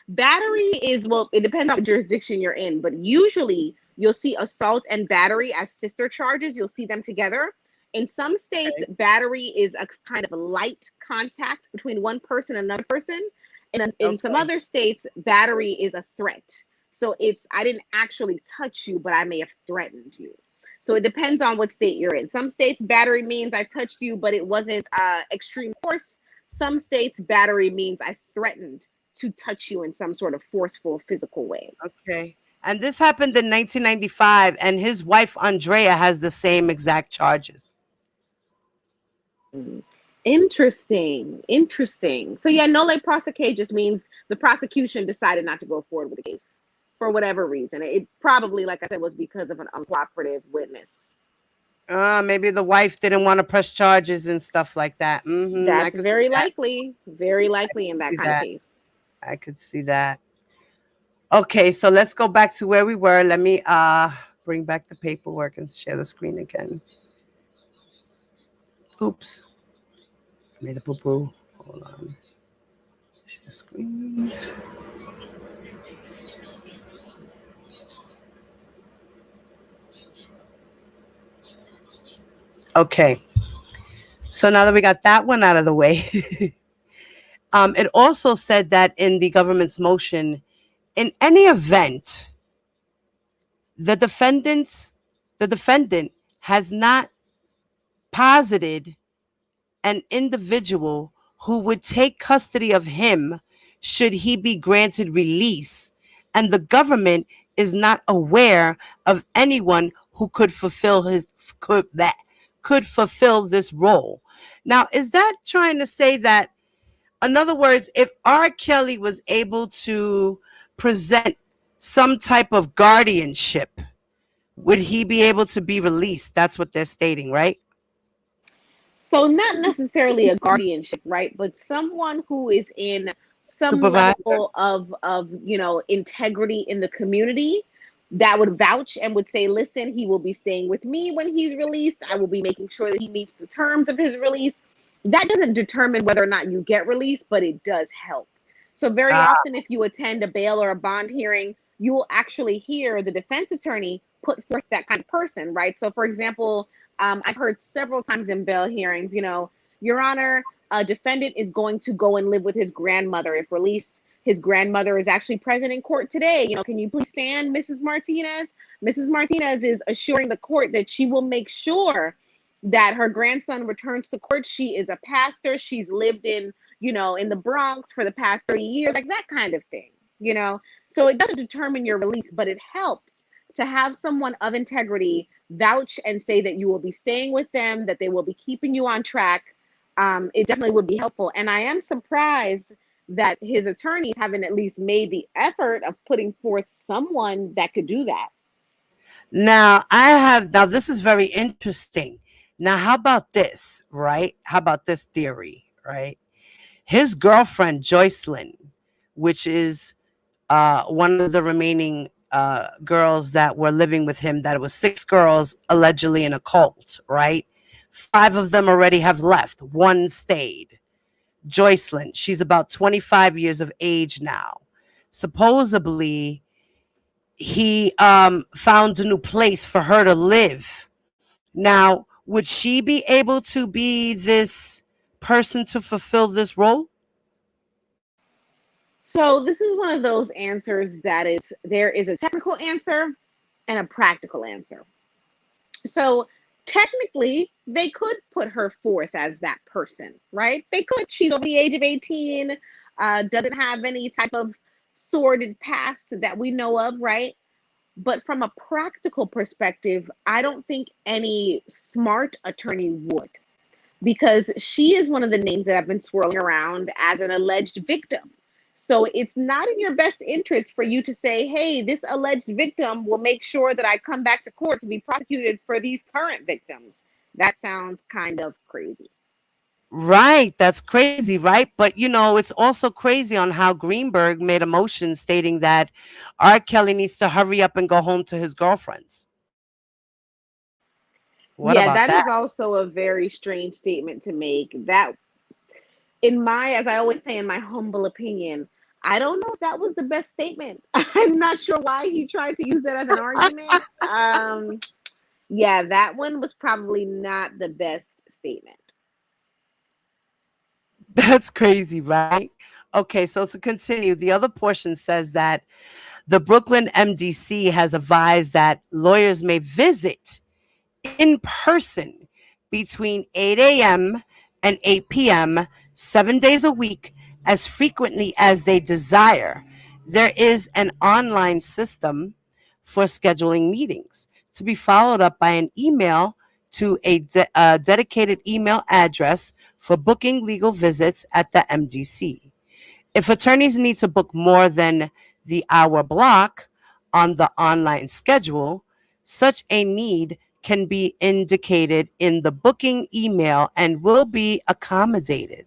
battery is, well, it depends on what jurisdiction you're in, but usually you'll see assault and battery as sister charges. You'll see them together. In some states, Okay. battery is a kind of light contact between one person and another person. And in some Okay. other states, battery is a threat. So it's, I didn't actually touch you, but I may have threatened you. So it depends on what state you're in. Some states, battery means I touched you, but it wasn't extreme force. Some states, battery means I threatened to touch you in some sort of forceful physical way. Okay. And this happened in 1995, and his wife Andrea has the same exact charges. Mm. Interesting. Interesting. So yeah, nolle prosequi just means the prosecution decided not to go forward with the case for whatever reason. It probably, like I said, was because of an uncooperative witness. Maybe the wife didn't want to press charges and stuff like that. I That's could see very that. likely. Very I likely could in that see kind of that. case. I could see that. Okay, so let's go back to where we were. Let me bring back the paperwork and share the screen again. Oops. I made a boo boo. Hold on. Share screen. Okay. So now that we got that one out of the way, it also said that in the government's motion, in any event, the defendants, the defendant has not posited an individual who would take custody of him should he be granted release, and the government is not aware of anyone who could fulfill this role. Now, is that trying to say that, in other words, if R. Kelly was able to present some type of guardianship, would he be able to be released? That's what they're stating, right? So not necessarily a guardianship, right? But someone who is in some Supervisor? level of integrity in the community that would vouch and would say, listen, he will be staying with me when he's released. I will be making sure that he meets the terms of his release. That doesn't determine whether or not you get released, but it does help. So very Ah, often, if you attend a bail or a bond hearing, you will actually hear the defense attorney put forth that kind of person, right? So, for example, I've heard several times in bail hearings, Your Honor, a defendant is going to go and live with his grandmother if released. His grandmother is actually present in court today. Can you please stand, Mrs. Martinez? Mrs. Martinez is assuring the court that she will make sure that her grandson returns to court. She is a pastor. She's lived in the Bronx for the past 30 years, like that kind of thing, you know? So it doesn't determine your release, but it helps to have someone of integrity vouch and say that you will be staying with them, that they will be keeping you on track. It definitely would be helpful. And I am surprised that his attorneys haven't at least made the effort of putting forth someone that could do that. now this is very interesting. Now, how about this, right? How about this theory, right? His girlfriend, Joycelyn, which is one of the remaining girls that were living with him, that it was six girls allegedly in a cult, right? Five of them already have left. One stayed. Joycelyn, she's about 25 years of age now. Supposedly, he found a new place for her to live. Now, would she be able to be this person to fulfill this role? So this is one of those answers that is there is a technical answer and a practical answer. So technically, they could put her forth as that person, right? They could. She's over the age of 18, doesn't have any type of sordid past that we know of, right? But from a practical perspective, I don't think any smart attorney would, because she is one of the names that have been swirling around as an alleged victim. So it's not in your best interest for you to say, hey, this alleged victim will make sure that I come back to court to be prosecuted for these current victims. That sounds kind of crazy. Right, that's crazy, right? But it's also crazy on how Greenberg made a motion stating that R. Kelly needs to hurry up and go home to his girlfriends. What Yeah, about that that? is also a very strange statement to make. That, as I always say, in my humble opinion, I don't know if that was the best statement. I'm not sure why he tried to use that as an argument. Yeah, that one was probably not the best statement. That's crazy, right? Okay, so to continue, the other portion says that the Brooklyn MDC has advised that lawyers may visit in person between 8 a.m. and 8 p.m., 7 days a week, as frequently as they desire. There is an online system for scheduling meetings to be followed up by an email to a dedicated email address for booking legal visits at the MDC. If attorneys need to book more than the hour block on the online schedule, such a need can be indicated in the booking email and will be accommodated.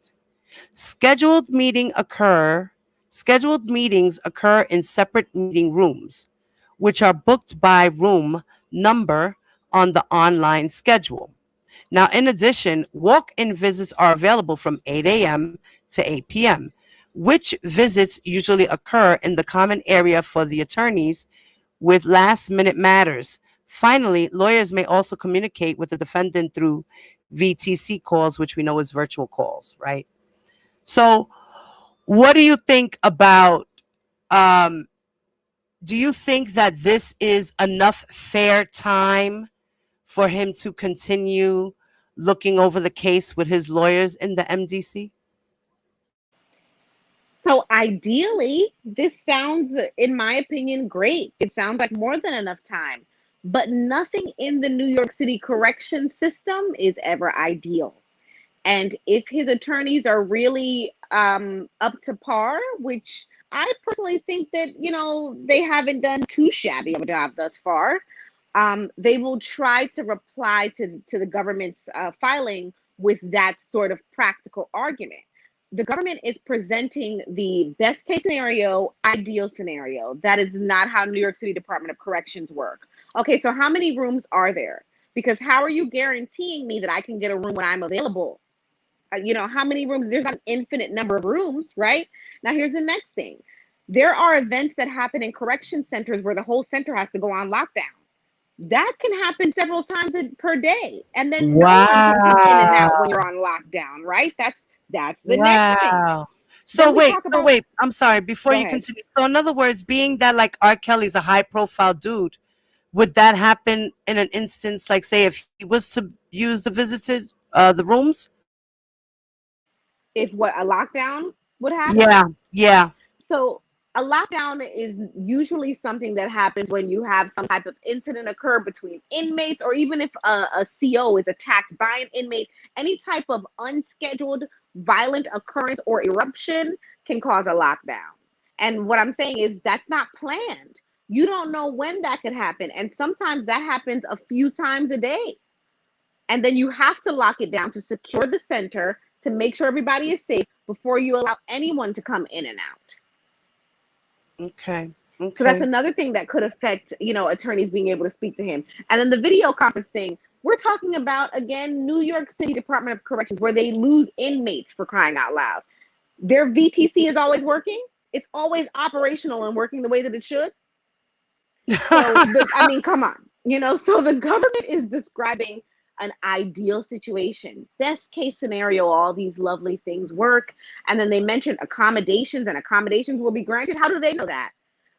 Scheduled meeting occur Scheduled meetings occur in separate meeting rooms, which are booked by room number on the online schedule. Now, in addition, walk-in visits are available from 8 a.m. to 8 p.m., which visits usually occur in the common area for the attorneys with last-minute matters. Finally, lawyers may also communicate with the defendant through VTC calls, which we know is virtual calls, right? So, what do you think about, um, do you think that this is enough fair time for him to continue looking over the case with his lawyers in the MDC? So ideally, this sounds, in my opinion, great. It sounds like more than enough time. But nothing in the New York City correction system is ever ideal. And if his attorneys are really up to par, which I personally think that, they haven't done too shabby of a job thus far, they will try to reply to the government's filing with that sort of practical argument. The government is presenting the best case scenario, ideal scenario. That is not how New York City Department of Corrections work. Okay, so how many rooms are there? Because how are you guaranteeing me that I can get a room when I'm available? How many rooms? There's not an infinite number of rooms, right? Now, here's the next thing. There are events that happen in correction centers where the whole center has to go on lockdown. That can happen several times per day, and then no one can come in and out when Wow. you're on lockdown, right? That's the next thing. Wow. So Then we wait, talk so about, wait, I'm sorry, before go you ahead. continue. So in other words, being that like R. Kelly's a high profile dude, would that happen in an instance, like say if he was to use the rooms? If what a lockdown would happen. Yeah, yeah. So a lockdown is usually something that happens when you have some type of incident occur between inmates, or even if a CO is attacked by an inmate. Any type of unscheduled violent occurrence or eruption can cause a lockdown. And what I'm saying is that's not planned. You don't know when that could happen. And sometimes that happens a few times a day. And then you have to lock it down to secure the center, to make sure everybody is safe before you allow anyone to come in and out. Okay. So that's Okay. another thing that could affect, attorneys being able to speak to him. And then the video conference thing, we're talking about, again, New York City Department of Corrections, where they lose inmates, for crying out loud. Their VTC is always working. It's always operational and working the way that it should. So, come on. So the government is describing an ideal situation, best case scenario, all these lovely things work. And then they mention accommodations, and accommodations will be granted. How do they know that?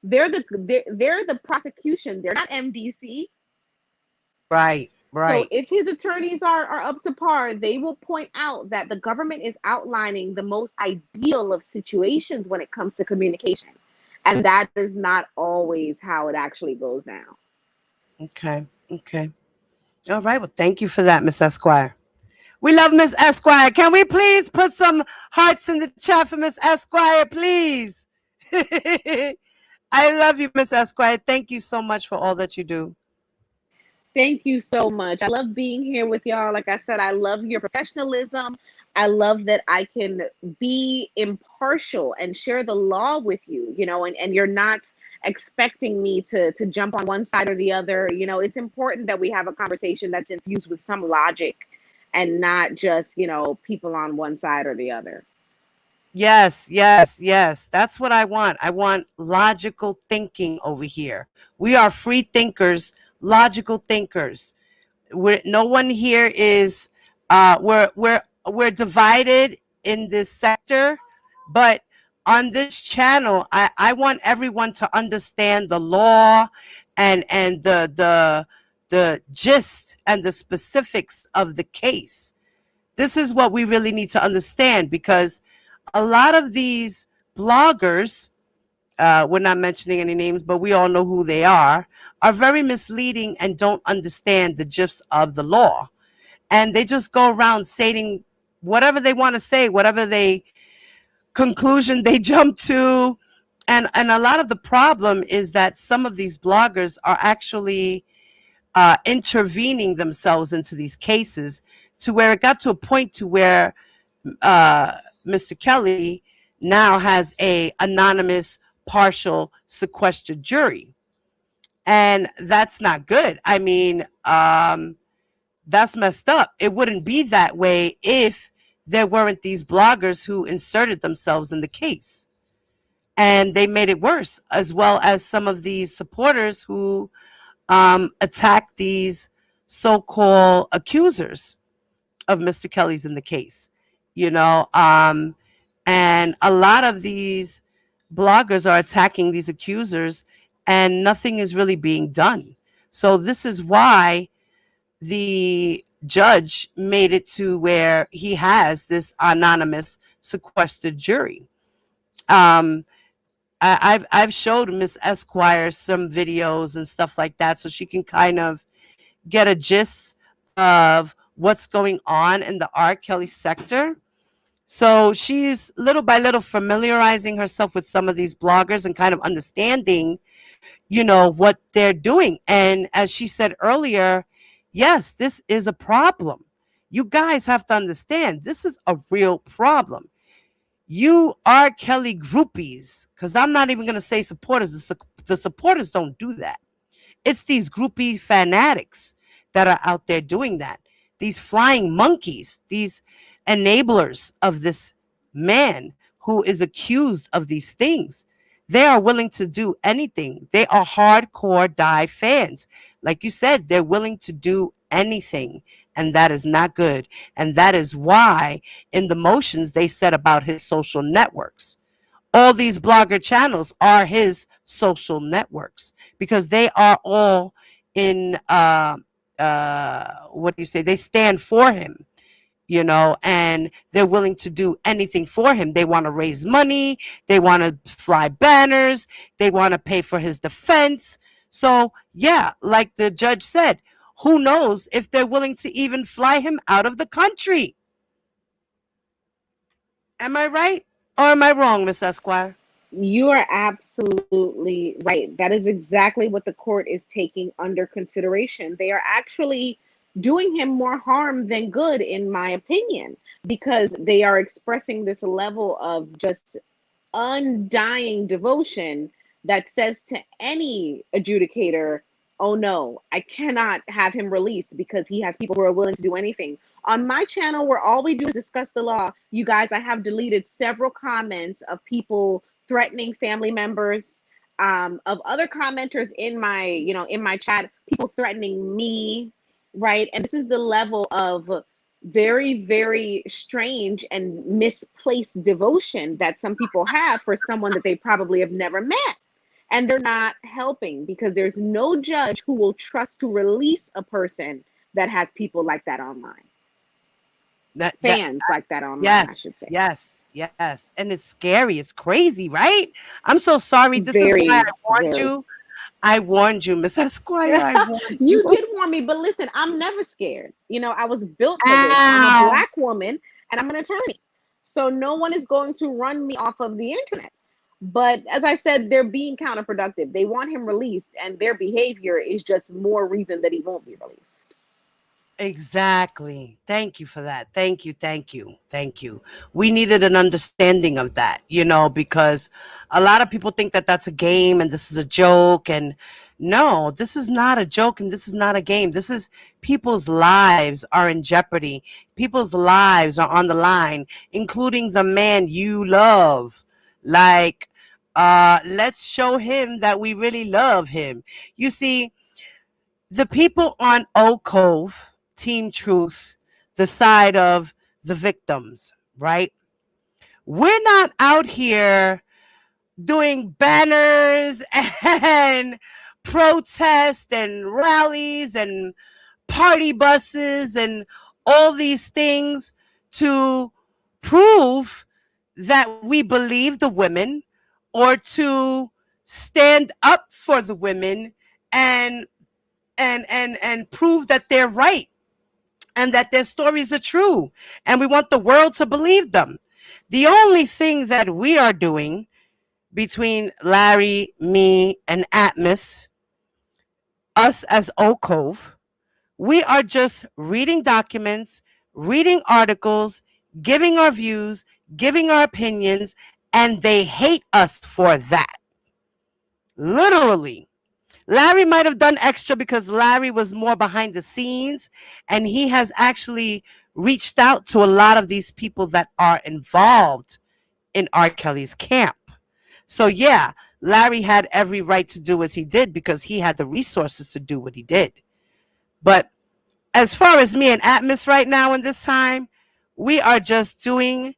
They're the prosecution. They're not MDC. Right, So right. if his attorneys are up to par, they will point out that the government is outlining the most ideal of situations when it comes to communication. And that is not always how it actually goes down. Okay. Okay. All right. Well, thank you for that, Miss Esquire. We love Miss Esquire. Can we please put some hearts in the chat for Miss Esquire, please? I love you, Miss Esquire. Thank you so much for all that you do. Thank you so much. I love being here with y'all. Like I said, I love your professionalism. I love that I can be impartial and share the law with you, and you're not expecting me to jump on one side or the other. It's important that we have a conversation that's infused with some logic and not just, people on one side or the other. Yes, yes, yes. That's what I want. I want logical thinking over here. We are free thinkers, logical thinkers. No one here is we're divided in this sector, but on this channel, I want everyone to understand the law and the gist and the specifics of the case. this is what we really need to understand, because a lot of these bloggers, we're not mentioning any names, but we all know who they are very misleading and don't understand the gist of the law. And they just go around saying whatever they want to say, whatever they conclusion they jump to. And a lot of the problem is that some of these bloggers are actually intervening themselves into these cases, to where it got to a point to where uh, Mr. Kelly now has a anonymous partial sequestered jury, and that's not good. I mean, that's messed up. It wouldn't be that way if there weren't these bloggers who inserted themselves in the case, and they made it worse, as well as some of these supporters who attack these so-called accusers of Mr. Kelly's in the case, you know, and a lot of these bloggers are attacking these accusers, and nothing is really being done. So this is why the judge made it to where he has this anonymous sequestered jury. Um, I've showed Miss Esquire some videos and stuff like that, so she can kind of get a gist of what's going on in the R. Kelly sector. So she's little by little familiarizing herself with some of these bloggers and kind of understanding, you know, what they're doing. And as she said earlier, yes, this is a problem. You guys have to understand, this is a real problem. You R. Kelly groupies, because I'm not even going to say supporters. The supporters don't do that. It's these groupie fanatics that are out there doing that. These flying monkeys, these enablers of this man who is accused of these things. They are willing to do anything. They are hardcore die fans. Like you said, they're willing to do anything. And that is not good. And that is why in the motions they said about his social networks, all these blogger channels are his social networks, because they are all in what do you say, they stand for him, you know, and they're willing to do anything for him. They want to raise money, they want to fly banners, they want to pay for his defense. So yeah, like the judge said, who knows if they're willing to even fly him out of the country. Am I right or am I wrong, Miss Esquire? You are absolutely right. That is exactly what the court is taking under consideration. They are actually doing him more harm than good, in my opinion, because they are expressing this level of just undying devotion that says to any adjudicator, oh no, I cannot have him released because he has people who are willing to do anything. On my channel, where all we do is discuss the law, you guys, I have deleted several comments of people threatening family members, of other commenters in my, in my chat, people threatening me, right? And this is the level of very, very strange and misplaced devotion that some people have for someone that they probably have never met. And they're not helping, because there's no judge who will trust to release a person that has people like that online. That Fans like that online, I Yes, should say. yes, yes. And it's scary. It's crazy, right? I'm so sorry. This is why I Very, warned very. you. I warned you, Miss Esquire. I warned You you. did warn me, but listen, I'm never scared. I was built for this. I'm a Ow. Black woman and I'm an attorney. So no one is going to run me off of the internet. But as I said, they're being counterproductive. They want him released, and their behavior is just more reason that he won't be released. Exactly. Thank you for that. Thank you. Thank you. Thank you. We needed an understanding of that, you know, because a lot of people think that that's a game and this is a joke. And no, this is not a joke and this is not a game. This is, people's lives are in jeopardy. People's lives are on the line, including the man you love. Like, let's show him that we really love him. You see, the people on Oak Cove, Team Truth, the side of the victims, right? We're not out here doing banners and protests and rallies and party buses and all these things to prove that we believe the women or to stand up for the women and and prove that they're right and that their stories are true and we want the world to believe them. The only thing that we are doing between Larry, me, and Atmos, us as Oak Cove, we are just reading documents, reading articles, giving our views, giving our opinions, and they hate us for that. Literally. Larry might have done extra because Larry was more behind the scenes and he has actually reached out to a lot of these people that are involved in R. Kelly's camp. So, yeah, Larry had every right to do as he did because he had the resources to do what he did. But as far as me and Atmos right now in this time, we are just doing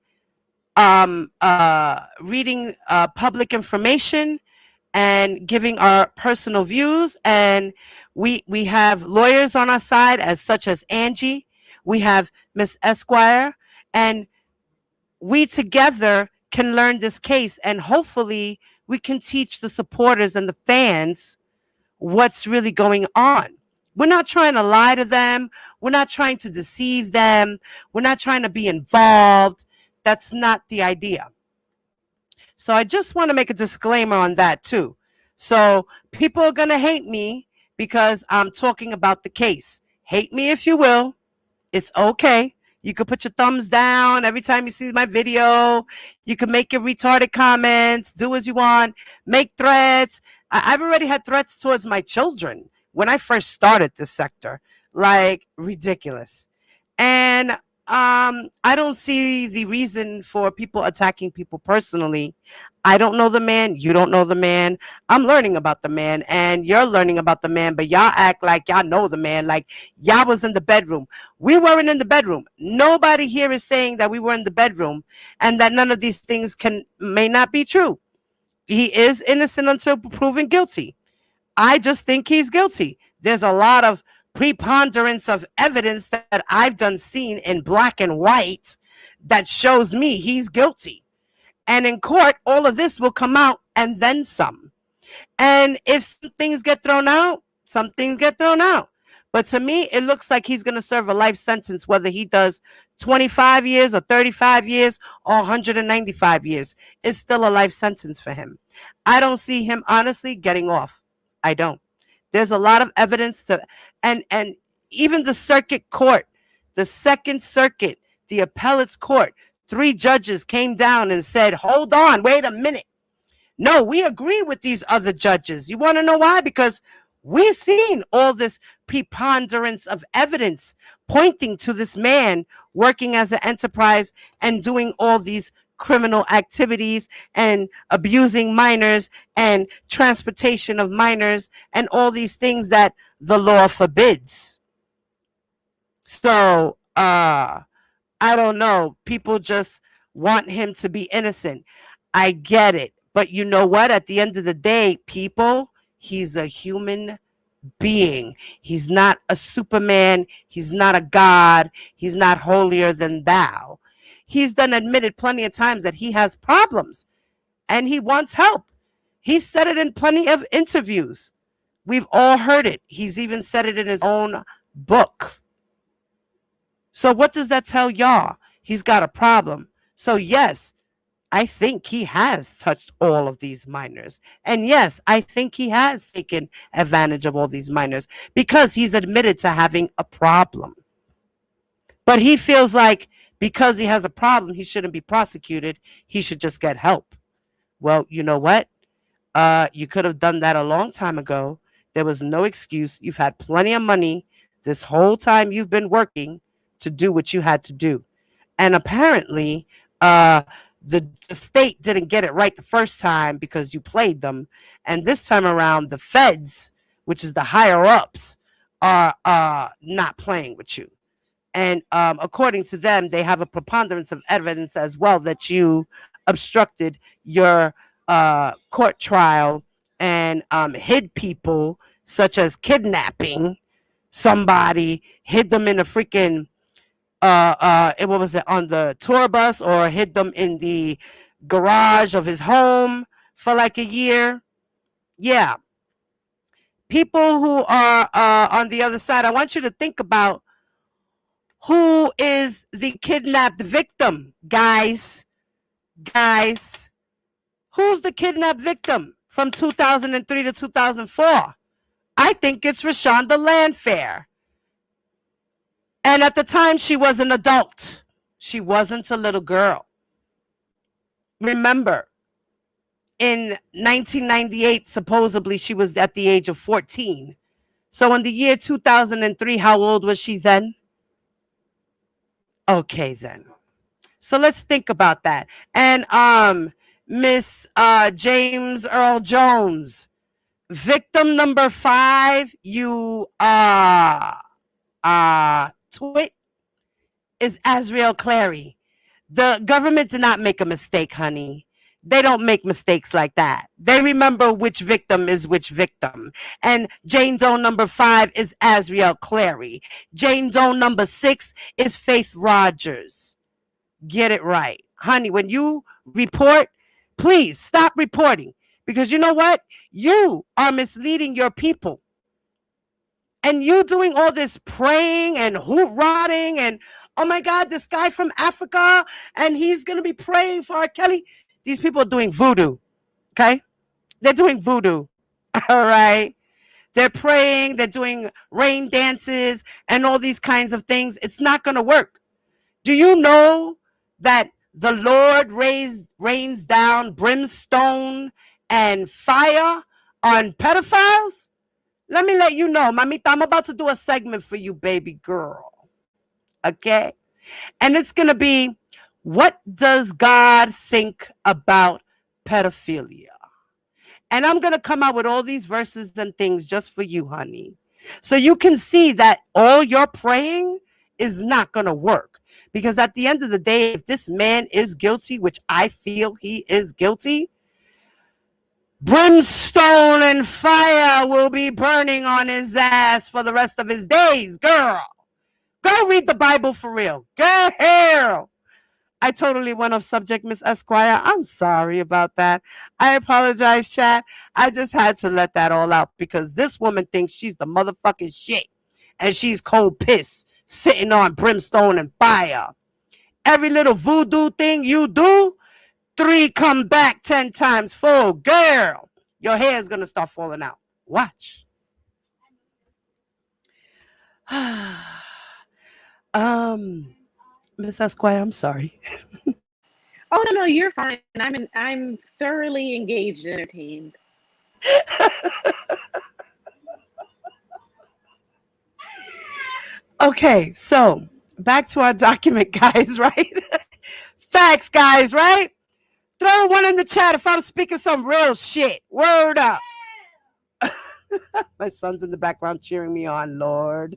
reading public information and giving our personal views, and we have lawyers on our side as such as Angie, we have Miss Esquire, and we together can learn this case, and hopefully we can teach the supporters and the fans what's really going on. We're not trying to lie to them. We're not trying to deceive them. We're not trying to be involved. That's not the idea. So I just want to make a disclaimer on that too. So people are going to hate me because I'm talking about the case. Hate me if you will. It's okay. You can put your thumbs down every time you see my video. You can make your retarded comments, do as you want, make threats. I've already had threats towards my children when I first started this sector. Like, ridiculous. And I don't see the reason for people attacking people personally. I don't know the man. You don't know the man. I'm learning about the man, and you're learning about the man, but y'all act like y'all know the man, like y'all was in the bedroom. We weren't in the bedroom. Nobody here is saying that we were in the bedroom and that none of these things may not be true. He is innocent until proven guilty. I just think he's guilty. There's a lot of preponderance of evidence that I've done seen in black and white that shows me he's guilty. And in court, all of this will come out and then some. And if some things get thrown out, some things get thrown out. But to me, it looks like he's going to serve a life sentence, whether he does 25 years or 35 years or 195 years. It's still a life sentence for him. I don't see him, honestly, getting off. I don't. There's a lot of evidence to, and even the circuit court, the Second Circuit, the appellate's court, 3 judges came down and said, hold on, wait a minute. No, we agree with these other judges. You want to know why? Because we've seen all this preponderance of evidence pointing to this man working as an enterprise and doing all these criminal activities and abusing minors and transportation of minors and all these things that the law forbids. So, I don't know. People just want him to be innocent. I get it. But you know what? At the end of the day, people, he's a human being. He's not a Superman. He's not a God. He's not holier than thou. He's done admitted plenty of times that he has problems and he wants help. He's said it in plenty of interviews. We've all heard it. He's even said it in his own book. So what does that tell y'all? He's got a problem. So yes, I think he has touched all of these minors. And yes, I think he has taken advantage of all these minors because he's admitted to having a problem. But he feels like because he has a problem, he shouldn't be prosecuted. He should just get help. Well, you know what? You could have done that a long time ago. There was no excuse. You've had plenty of money this whole time you've been working to do what you had to do. And apparently, the state didn't get it right the first time because you played them. And this time around, the feds, which is the higher ups, are not playing with you. And according to them, they have a preponderance of evidence as well that you obstructed your court trial and hid people, such as kidnapping somebody, hid them in a freaking what was it, on the tour bus, or hid them in the garage of his home for like a year. Yeah, people who are on the other side, I want you to think about who is the kidnapped victim, guys. Guys, who's the kidnapped victim from 2003 to 2004? I think it's Rashonda Landfair. And at the time, she was an adult. She wasn't a little girl. Remember, in 1998, supposedly she was at the age of 14. So in the year 2003, how old was she then? Okay, then. So let's think about that. And Miss James Earl Jones, victim number 5, you twit, is Azriel Clary. The government did not make a mistake, honey. They don't make mistakes like that. They remember which victim is which victim. And Jane Doe number 5 is Azriel Clary. Jane Doe number 6 is Faith Rogers. Get it right. Honey, when you report, please stop reporting. Because you know what? You are misleading your people. And you doing all this praying and hoorahing and, oh my God, this guy from Africa, and he's going to be praying for R. Kelly. These people are doing voodoo, okay? They're doing voodoo, all right? They're praying, they're doing rain dances and all these kinds of things. It's not going to work. Do you know that the Lord rains down brimstone and fire on pedophiles? Let me let you know, mamita, I'm about to do a segment for you, baby girl. Okay? And it's going to be, what does God think about pedophilia? And I'm going to come out with all these verses and things just for you, honey. So you can see that all your praying is not going to work. Because at the end of the day, if this man is guilty, which I feel he is guilty, brimstone and fire will be burning on his ass for the rest of his days, girl. Go read the Bible for real. Girl. I totally went off subject, Miss Esquire. I'm sorry about that. I apologize, chat. I just had to let that all out because this woman thinks she's the motherfucking shit. And she's cold pissed, sitting on brimstone and fire. Every little voodoo thing you do, 3 come back 10 times 4. Girl, your hair is going to start falling out. Watch. Miss Esquire, I'm sorry. Oh no, you're fine. I'm thoroughly engaged and entertained. Okay, so back to our document, guys, right? Facts, guys, right? Throw one in the chat if I'm speaking some real shit. Word up. My son's in the background cheering me on, Lord.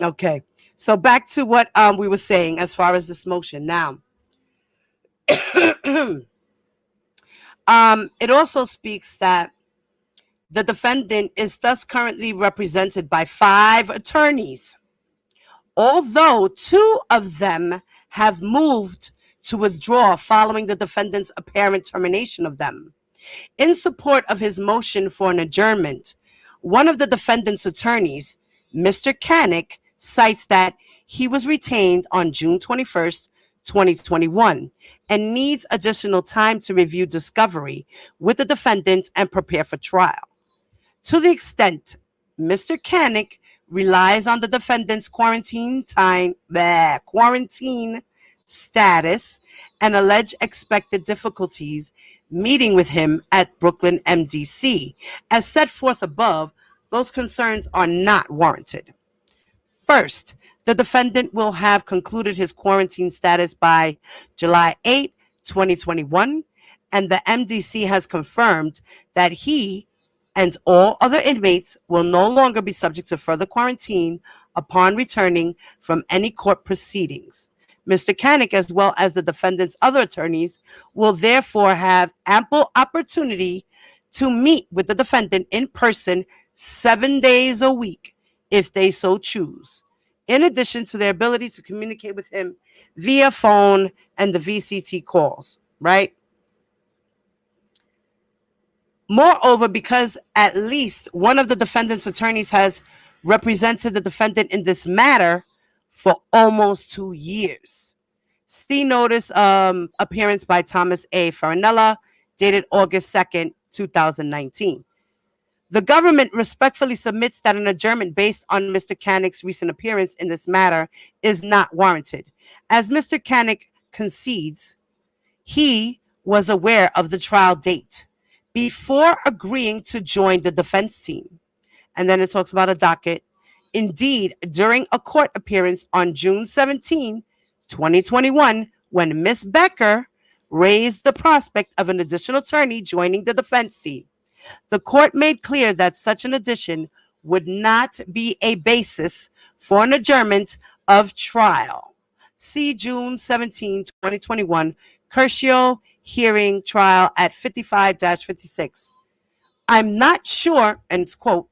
Okay, so back to what we were saying as far as this motion. Now, it also speaks that the defendant is thus currently represented by 5 attorneys, although 2 of them have moved to withdraw following the defendant's apparent termination of them. In support of his motion for an adjournment, one of the defendant's attorneys, Mr. Canick, cites that he was retained on June 21st, 2021, and needs additional time to review discovery with the defendant and prepare for trial. To the extent Mr. Canick relies on the defendant's quarantine status and alleged expected difficulties meeting with him at Brooklyn MDC, as set forth above, those concerns are not warranted. First, the defendant will have concluded his quarantine status by July 8, 2021, and the MDC has confirmed that he and all other inmates will no longer be subject to further quarantine upon returning from any court proceedings. Mr. Canick, as well as the defendant's other attorneys, will therefore have ample opportunity to meet with the defendant in person 7 days a week if they so choose, in addition to their ability to communicate with him via phone and the VCT calls, right? Moreover, because at least one of the defendant's attorneys has represented the defendant in this matter for almost 2 years. See notice appearance by Thomas A. Farinella, dated August 2nd, 2019. The government respectfully submits that an adjournment based on Mr. Canick's recent appearance in this matter is not warranted. As Mr. Canick concedes, he was aware of the trial date before agreeing to join the defense team. And then it talks about a docket. Indeed, during a court appearance on June 17, 2021, when Miss Becker raised the prospect of an additional attorney joining the defense team, the court made clear that such an addition would not be a basis for an adjournment of trial. See June 17, 2021, Curcio hearing trial at 55-56. I'm not sure, and it's quote,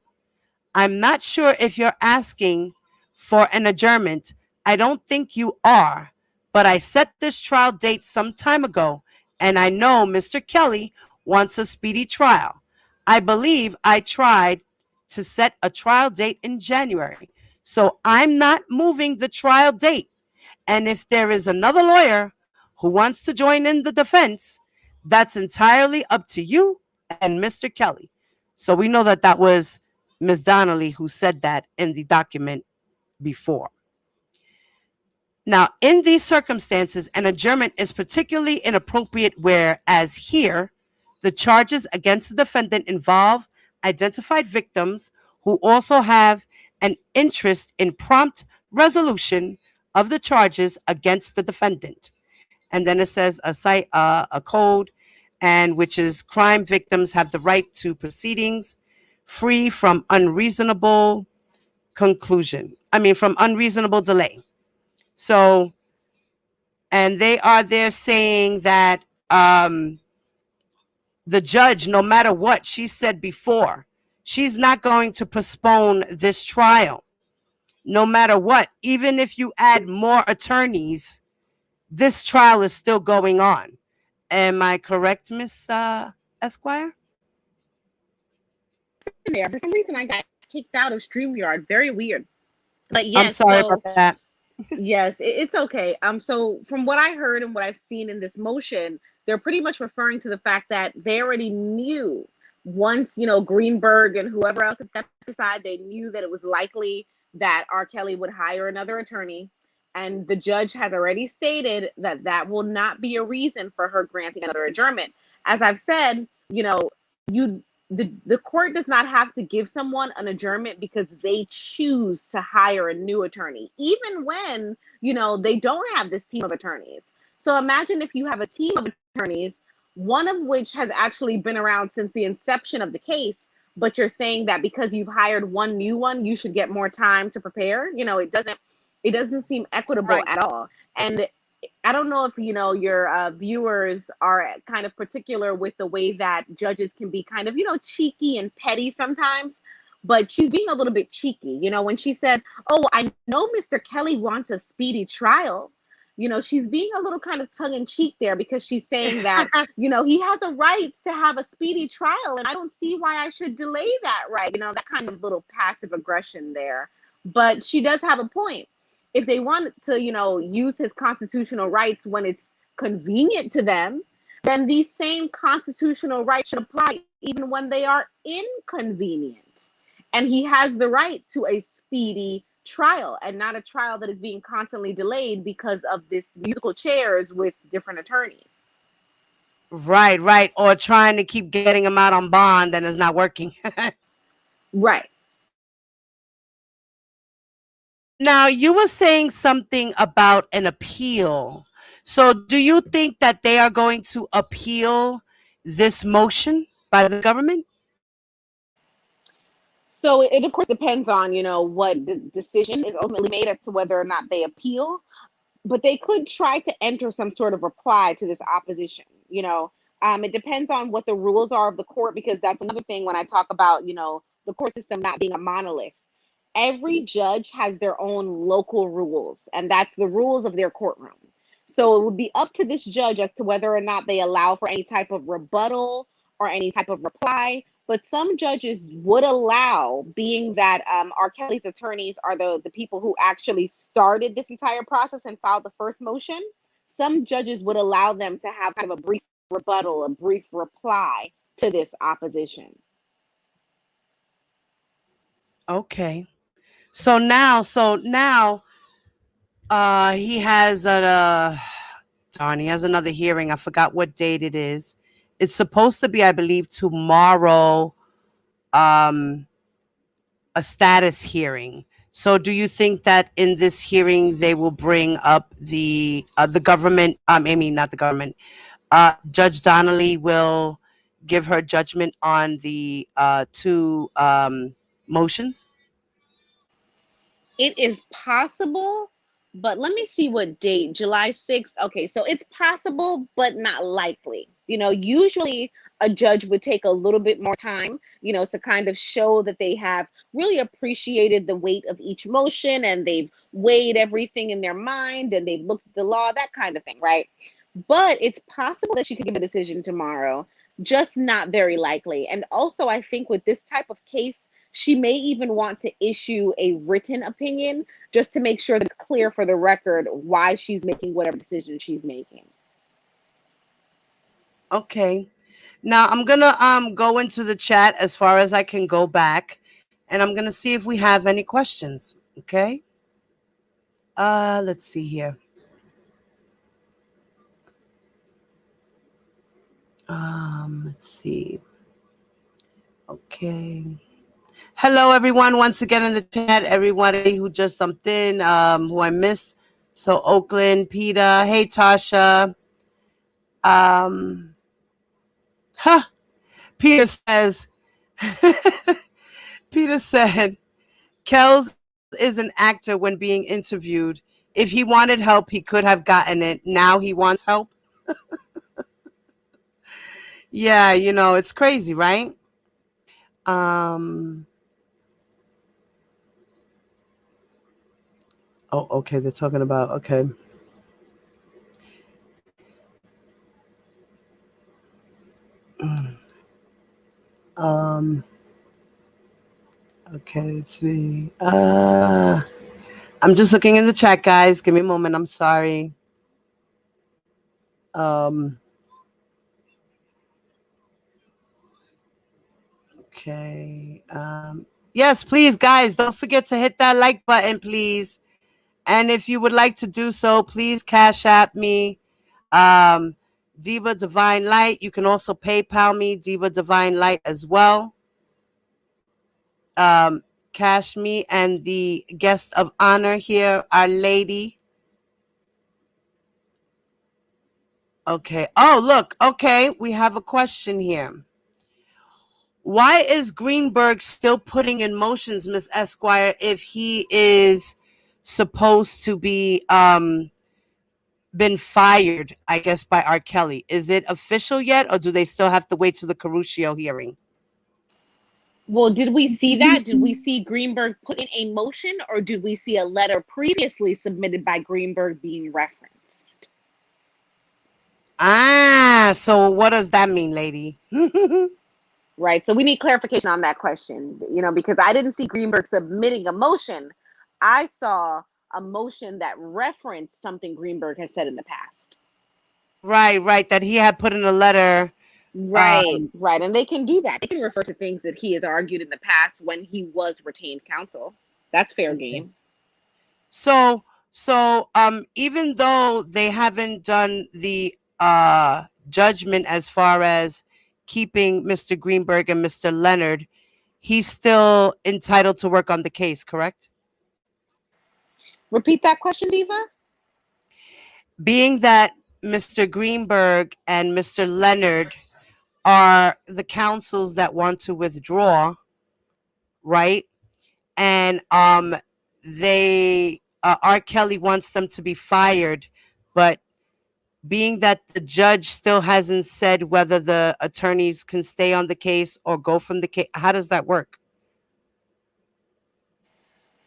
I'm not sure if you're asking for an adjournment. I don't think you are, but I set this trial date some time ago, and I know Mr. Kelly wants a speedy trial. I believe I tried to set a trial date in January, so I'm not moving the trial date. And if there is another lawyer who wants to join in the defense, that's entirely up to you and Mr. Kelly. So we know that that was Ms. Donnelly who said that in the document before. Now, in these circumstances, an adjournment is particularly inappropriate, whereas here, the charges against the defendant involve identified victims who also have an interest in prompt resolution of the charges against the defendant. And then it says a code, and which is crime victims have the right to proceedings free from unreasonable from unreasonable delay. So, and they are there saying that the judge, no matter what she said before, she's not going to postpone this trial. No matter what, even if you add more attorneys, this trial is still going on. Am I correct, Miss Esquire? There, for some reason, I got kicked out of StreamYard. Very weird. But I'm yes, sorry so about that. yes, it's okay. So from what I heard and what I've seen in this motion, they're pretty much referring to the fact that they already knew once, Greenberg and whoever else had stepped aside, they knew that it was likely that R. Kelly would hire another attorney. And the judge has already stated that that will not be a reason for her granting another adjournment. As I've said, you the court does not have to give someone an adjournment because they choose to hire a new attorney, even when they don't have this team of attorneys. So imagine if you have a team of attorneys, one of which has actually been around since the inception of the case, but you're saying that because you've hired one new one, you should get more time to prepare. It doesn't seem equitable Right. at all. And I don't know if your viewers are kind of particular with the way that judges can be kind of cheeky and petty sometimes, but she's being a little bit cheeky. When she says, "Oh, I know Mr. Kelly wants a speedy trial." She's being a little kind of tongue in cheek there because she's saying that he has a right to have a speedy trial, and I don't see why I should delay that right. That kind of little passive aggression there. But she does have a point. If they want to, use his constitutional rights when it's convenient to them, then these same constitutional rights should apply even when they are inconvenient. And he has the right to a speedy trial and not a trial that is being constantly delayed because of this musical chairs with different attorneys. Right, right. Or trying to keep getting him out on bond and it's not working. Right. Now, you were saying something about an appeal. So, do you think that they are going to appeal this motion by the government? So it of course depends on, what the decision is ultimately made as to whether or not they appeal. But they could try to enter some sort of reply to this opposition. It depends on what the rules are of the court, because that's another thing when I talk about, the court system not being a monolith. every judge has their own local rules, and that's the rules of their courtroom. So it would be up to this judge as to whether or not they allow for any type of rebuttal or any type of reply. But some judges would allow, being that R. Kelly's attorneys are the people who actually started this entire process and filed the first motion. Some judges would allow them to have kind of a brief rebuttal, a brief reply to this opposition. Okay. So now he has darn, he has another hearing. I forgot what date it is. It's supposed to be, I believe, tomorrow, um a status hearing. So do you think that in this hearing they will bring up the government, I mean not the government, Judge Donnelly will give her judgment on the two motions? It is possible, but let me see what date. July 6th. Okay, so it's possible, but not likely. Usually a judge would take a little bit more time, to kind of show that they have really appreciated the weight of each motion and they've weighed everything in their mind and they've looked at the law, that kind of thing, right? But it's possible that she could give a decision tomorrow, just not very likely. And also, I think with this type of case, she may even want to issue a written opinion just to make sure that it's clear for the record why she's making whatever decision she's making. Okay. Now I'm gonna go into the chat as far as I can go back, and I'm gonna see if we have any questions. Okay. Let's see here. Let's see. Okay. Hello, everyone. Once again in the chat, everybody who just jumped in, who I missed. So Oakland, Peter, hey Tasha. Um, huh. Peter says, Peter said, Kells is an actor when being interviewed. If he wanted help, he could have gotten it. Now he wants help. Yeah, it's crazy, right? Um, oh, okay. They're talking about, okay. Um, okay, let's see. I'm just looking in the chat, guys. Give me a moment. I'm sorry. Um, okay. Yes, please, guys, don't forget to hit that like button, please. And if you would like to do so, please cash app me, um, Diva Divine Light. You can also PayPal me, Diva Divine Light, as well. Um, Cash me and the guest of honor here, Our Lady. Okay. Oh, look. Okay. We have a question here. Why is Greenberg still putting in motions, Miss Esquire, if he is supposed to be been fired, I guess, by R. Kelly? Is it official yet, or do they still have to wait to the Caruccio hearing? Well, did we see that? Did we see Greenberg put in a motion, or did we see a letter previously submitted by Greenberg being referenced? So what does that mean, lady? Right. So we need clarification on that question, because I didn't see Greenberg submitting a motion. I saw a motion that referenced something Greenberg has said in the past. Right. That he had put in a letter. Right. And they can do that. They can refer to things that he has argued in the past when he was retained counsel. That's fair game. So even though they haven't done the judgment as far as keeping Mr. Greenberg and Mr. Leonard, he's still entitled to work on the case, correct? Repeat that question, Diva. Being that Mr. Greenberg and Mr. Leonard are the counsels that want to withdraw, right? And they R. Kelly wants them to be fired, but being that the judge still hasn't said whether the attorneys can stay on the case or go from the case, how does that work?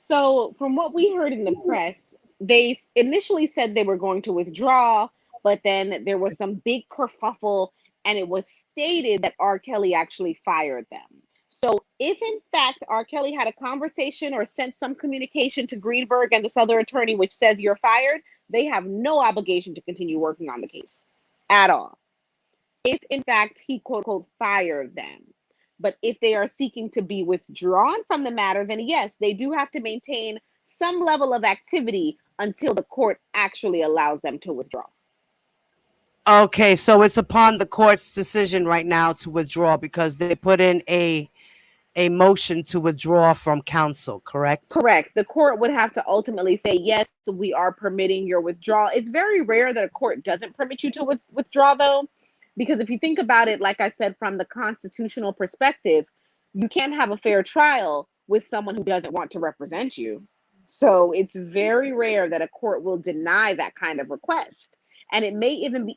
So, from what we heard in the press, they initially said they were going to withdraw, but then there was some big kerfuffle, and it was stated that R. Kelly actually fired them. So, if in fact R. Kelly had a conversation or sent some communication to Greenberg and this other attorney which says you're fired, they have no obligation to continue working on the case at all. If in fact he quote unquote fired them. But if they are seeking to be withdrawn from the matter, then yes, they do have to maintain some level of activity until the court actually allows them to withdraw. Okay, so it's upon the court's decision right now to withdraw because they put in a motion to withdraw from counsel, correct? Correct. The court would have to ultimately say, yes, we are permitting your withdrawal. It's very rare that a court doesn't permit you to withdraw, though, because if you think about it, like I said, from the constitutional perspective, you can't have a fair trial with someone who doesn't want to represent you. So it's very rare that a court will deny that kind of request. And it may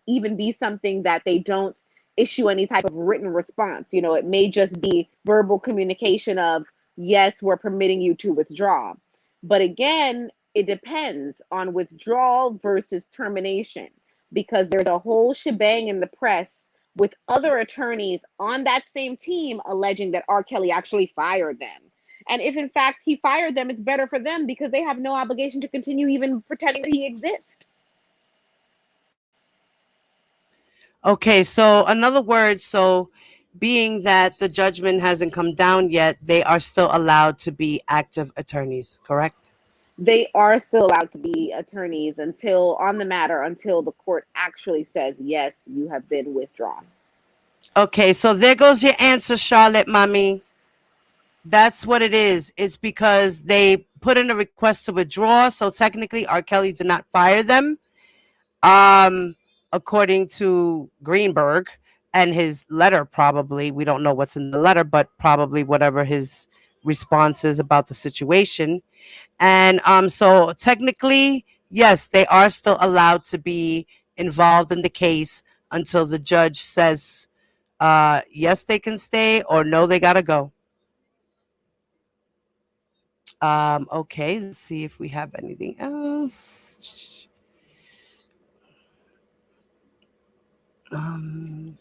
even be something that they don't issue any type of written response. It may just be verbal communication of, yes, we're permitting you to withdraw. But again, it depends on withdrawal versus termination because there's a whole shebang in the press with other attorneys on that same team alleging that R. Kelly actually fired them. And if in fact he fired them, it's better for them because they have no obligation to continue even pretending that he exists. Okay, so another word, so being that the judgment hasn't come down yet, they are still allowed to be active attorneys, correct? They are still allowed to be attorneys until on the matter until the court actually says, yes, you have been withdrawn. Okay, so there goes your answer, Charlotte, mommy. That's what it is. It's because they put in a request to withdraw, so technically R. Kelly did not fire them. Um, According to Greenberg and his letter, probably we don't know what's in the letter, but probably whatever his response is about the situation. And so technically, yes, they are still allowed to be involved in the case until the judge says, yes, they can stay, or no, they gotta go. Okay, let's see if we have anything else. Um,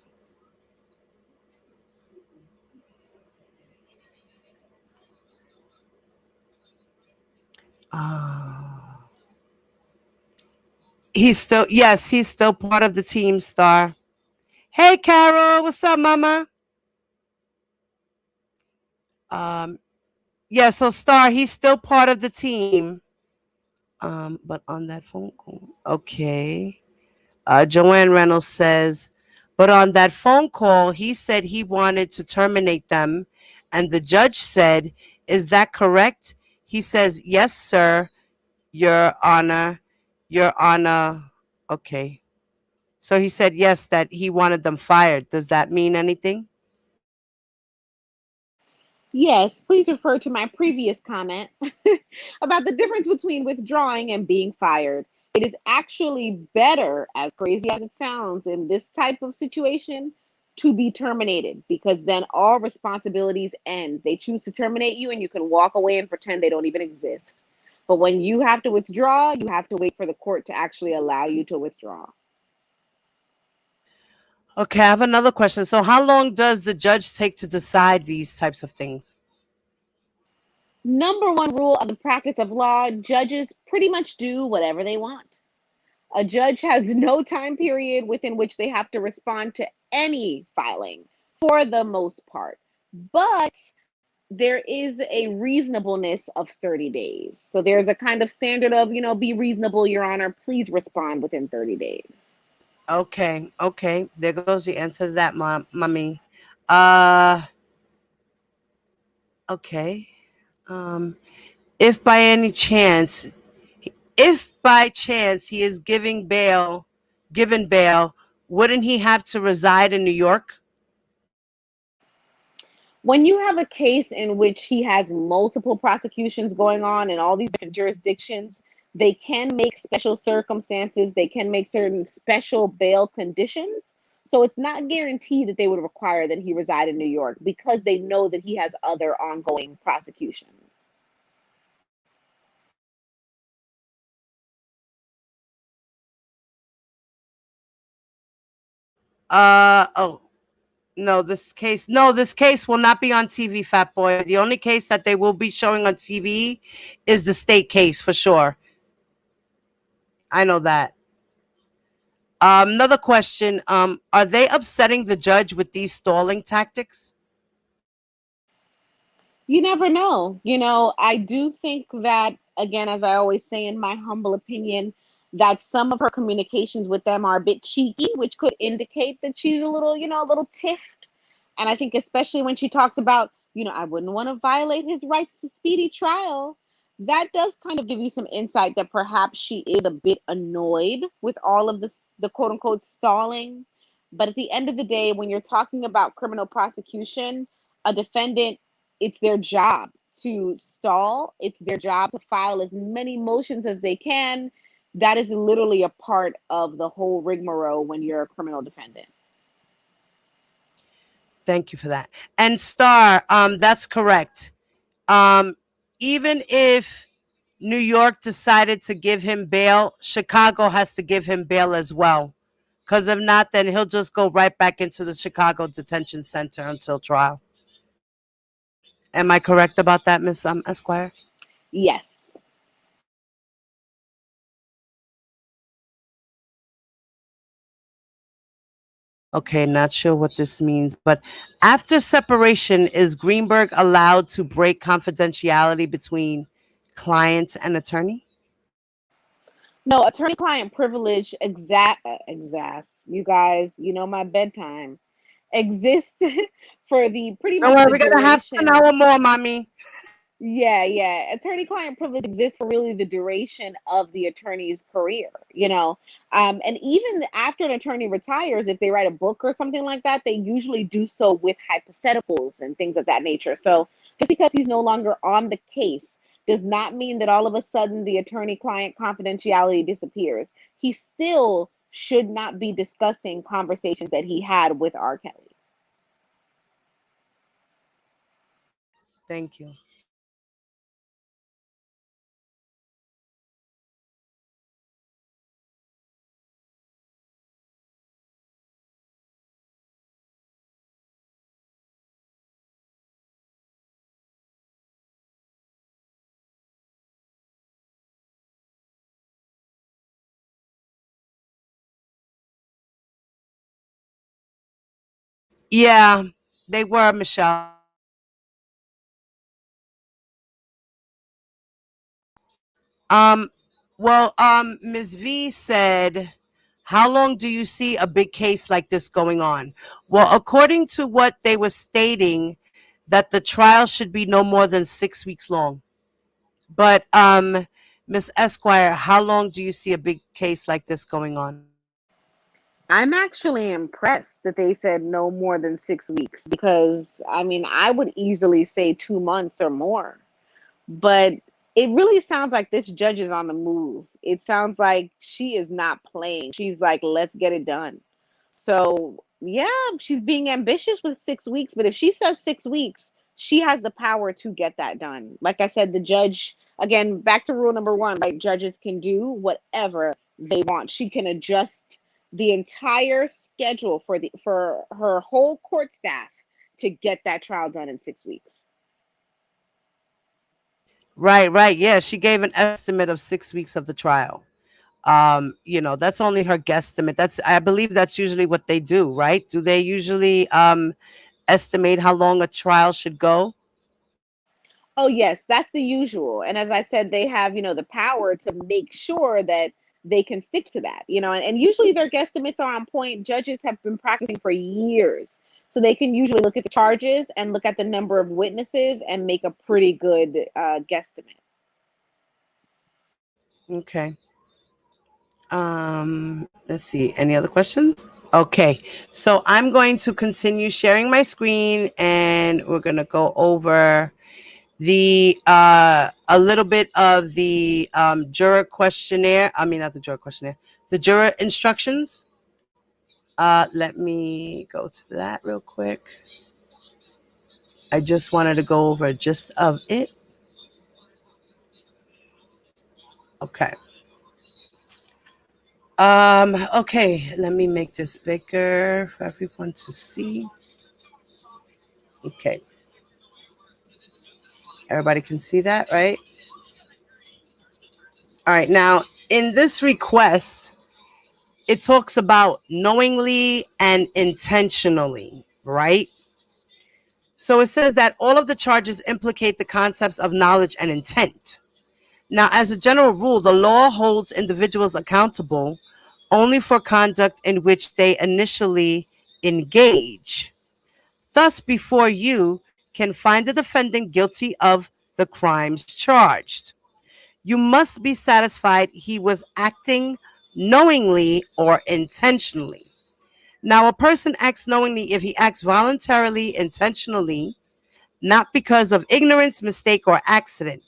uh, he's still, yes, he's still part of the team, Star. Hey, Carol, what's up, Mama? Um, yeah, so Star, he's still part of the team. But on that phone call, okay. Joanne Reynolds says, but on that phone call, he said he wanted to terminate them, and the judge said, "Is that correct?" He says, "Yes, sir, Your Honor, Your Honor." Okay. So he said yes, that he wanted them fired. Does that mean anything? Yes, please refer to my previous comment about the difference between withdrawing and being fired. It is actually better, as crazy as it sounds, in this type of situation to be terminated because then all responsibilities end. They choose to terminate you and you can walk away and pretend they don't even exist. But when you have to withdraw, you have to wait for the court to actually allow you to withdraw. Okay, I have another question. So how long does the judge take to decide these types of things? Number one rule of the practice of law, judges pretty much do whatever they want. A judge has no time period within which they have to respond to any filing for the most part. But there is a reasonableness of 30 days. So there's a kind of standard of, be reasonable, Your Honor, please respond within 30 days. Okay, okay. There goes the answer to that, mommy. Uh, okay. Um, if by any chance, if by chance he is given bail, wouldn't he have to reside in New York? When you have a case in which he has multiple prosecutions going on in all these different jurisdictions, they can make special circumstances, they can make certain special bail conditions. So it's not guaranteed that they would require that he reside in New York because they know that he has other ongoing prosecutions. Oh, no, this case will not be on TV, Fat Boy. The only case that they will be showing on TV is the state case for sure. I know that. Another question. Are they upsetting the judge with these stalling tactics? You never know. I do think that, again, as I always say, in my humble opinion, that some of her communications with them are a bit cheeky, which could indicate that she's a little tiffed. And I think, especially when she talks about, I wouldn't want to violate his rights to speedy trial, that does kind of give you some insight that perhaps she is a bit annoyed with all of the quote unquote stalling. But at the end of the day, when you're talking about criminal prosecution, a defendant, it's their job to stall. It's their job to file as many motions as they can. That is literally a part of the whole rigmarole when you're a criminal defendant. Thank you for that. And Star, that's correct. Um, Even if New York decided to give him bail, Chicago has to give him bail as well. Because if not, then he'll just go right back into the Chicago detention center until trial. Am I correct about that, Miss Esquire? Yes. Okay, not sure what this means, but after separation, is Greenberg allowed to break confidentiality between client and attorney? No, attorney-client privilege exists. You guys, my bedtime exists for the pretty Don't much worry, the we got a half an duration. hour more, mommy. Yeah, yeah. Attorney-client privilege exists for really the duration of the attorney's career. And even after an attorney retires, if they write a book or something like that, they usually do so with hypotheticals and things of that nature. So just because he's no longer on the case does not mean that all of a sudden the attorney-client confidentiality disappears. He still should not be discussing conversations that he had with R. Kelly. Thank you. Yeah, they were, Michelle. Um, Ms. V said, how long do you see a big case like this going on? Well, according to what they were stating, that the trial should be no more than 6 weeks long. But Miss Esquire, how long do you see a big case like this going on? I'm actually impressed that they said no more than 6 weeks because, I mean, I would easily say 2 months or more. But it really sounds like this judge is on the move. It sounds like she is not playing. She's like, let's get it done. So, yeah, she's being ambitious with 6 weeks. But if she says 6 weeks, she has the power to get that done. Like I said, the judge, again, back to rule number one, right? Judges can do whatever they want. She can adjust the entire schedule for her whole court staff to get that trial done in 6 weeks. Right, right. Yeah, she gave an estimate of 6 weeks of the trial. That's only her guesstimate. I believe that's usually what they do, right? Do they usually estimate how long a trial should go? Oh, yes, that's the usual. And as I said, they have, the power to make sure that they can stick to that. And usually their guesstimates are on point. Judges have been practicing for years. So they can usually look at the charges and look at the number of witnesses and make a pretty good guesstimate. Okay. Let's see. Any other questions? Okay. So I'm going to continue sharing my screen and we're going to go over the a little bit of the juror questionnaire. I mean, not the juror questionnaire, the juror instructions. Let me go to that real quick. I just wanted to go over just of it. Okay. Okay, let me make this bigger for everyone to see. Okay, everybody can see that, right? All right, now in this request, it talks about knowingly and intentionally, right? So it says that all of the charges implicate the concepts of knowledge and intent. Now, as a general rule, the law holds individuals accountable only for conduct in which they initially engage. Thus, before you can find the defendant guilty of the crimes charged, you must be satisfied he was acting knowingly or intentionally. Now, a person acts knowingly if he acts voluntarily, intentionally, not because of ignorance, mistake, or accident.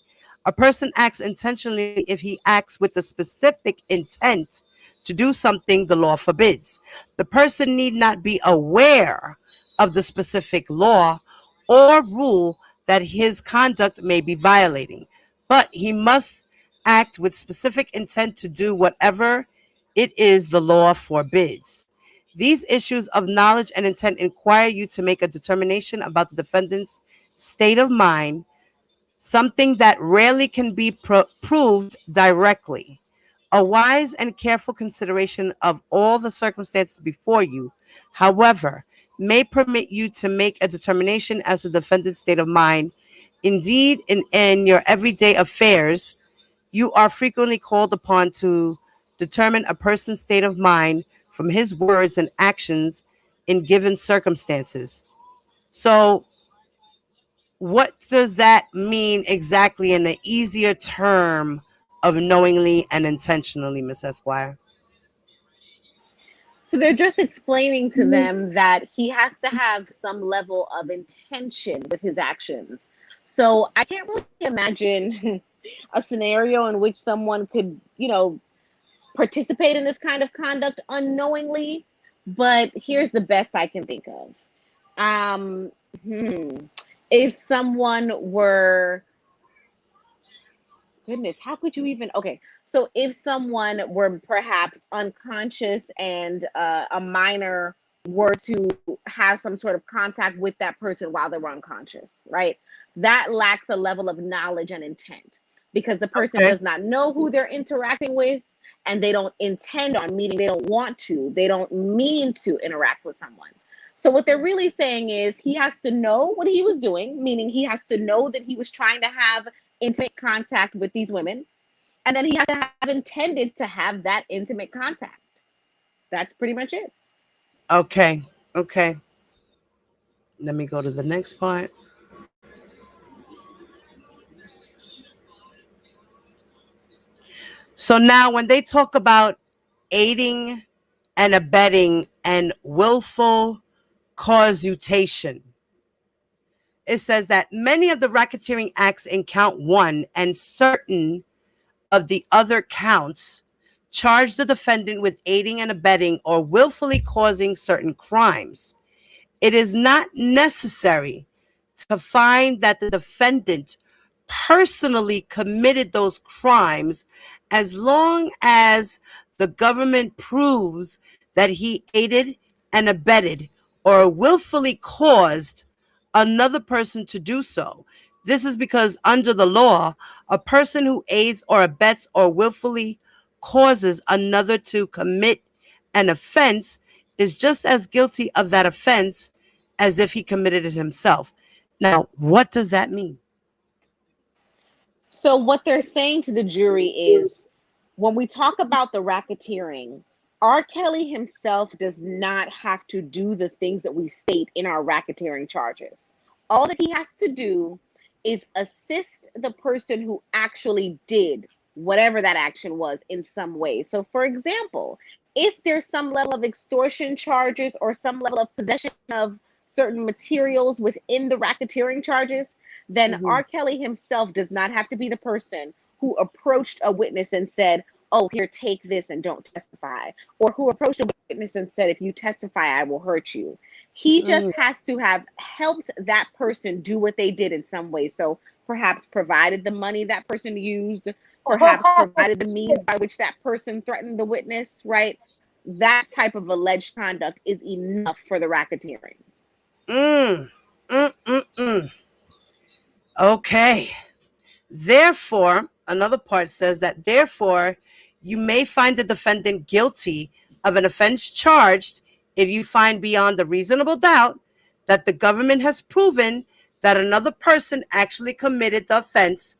A person acts intentionally if he acts with the specific intent to do something the law forbids. The person need not be aware of the specific law or rule that his conduct may be violating, but he must act with specific intent to do whatever it is the law forbids. These issues of knowledge and intent require you to make a determination about the defendant's state of mind, something that rarely can be proved directly. A wise and careful consideration of all the circumstances before you, however, may permit you to make a determination as to the defendant's state of mind. Indeed, in your everyday affairs, you are frequently called upon to determine a person's state of mind from his words and actions in given circumstances. So, what does that mean exactly in the easier term of knowingly and intentionally, Miss Esquire? So they're just explaining to them that he has to have some level of intention with his actions. So I can't really imagine a scenario in which someone could, participate in this kind of conduct unknowingly. But here's the best I can think of. Um, hmm, if someone were, goodness, how could you even, okay, so if someone were perhaps unconscious and a minor were to have some sort of contact with that person while they were unconscious, right? That lacks a level of knowledge and intent because the person Okay. does not know who they're interacting with, and they don't intend on meeting, they don't want to, they don't mean to interact with someone. So what they're really saying is he has to know what he was doing, meaning he has to know that he was trying to have intimate contact with these women, and then he has to have intended to have that intimate contact. That's pretty much it. Okay. Okay. Let me go to the next part. So now when they talk about aiding and abetting and willful causation, it says that many of the racketeering acts in count one and certain of the other counts charge the defendant with aiding and abetting or willfully causing certain crimes. It is not necessary to find that the defendant personally committed those crimes as long as the government proves that he aided and abetted or willfully caused another person to do so. This is because under the law, a person who aids or abets or willfully causes another to commit an offense is just as guilty of that offense as if he committed it himself. Now, what does that mean? So what they're saying to the jury is when we talk about the racketeering, R. Kelly himself does not have to do the things that we state in our racketeering charges. All that he has to do is assist the person who actually did whatever that action was in some way. So, for example, if there's some level of extortion charges or some level of possession of certain materials within the racketeering charges, then Mhm. R. Kelly himself does not have to be the person who approached a witness and said, "Oh, here, take this and don't testify," or who approached a witness and said, "If you testify, I will hurt you." He just Mm. has to have helped that person do what they did in some way. So perhaps provided the money that person used perhaps provided the means by which that person threatened the witness, right? That type of alleged conduct is enough for the racketeering. Mm, mm, mm, mm. Okay. Therefore, another part says that therefore, you may find the defendant guilty of an offense charged if you find beyond a reasonable doubt that the government has proven that another person actually committed the offense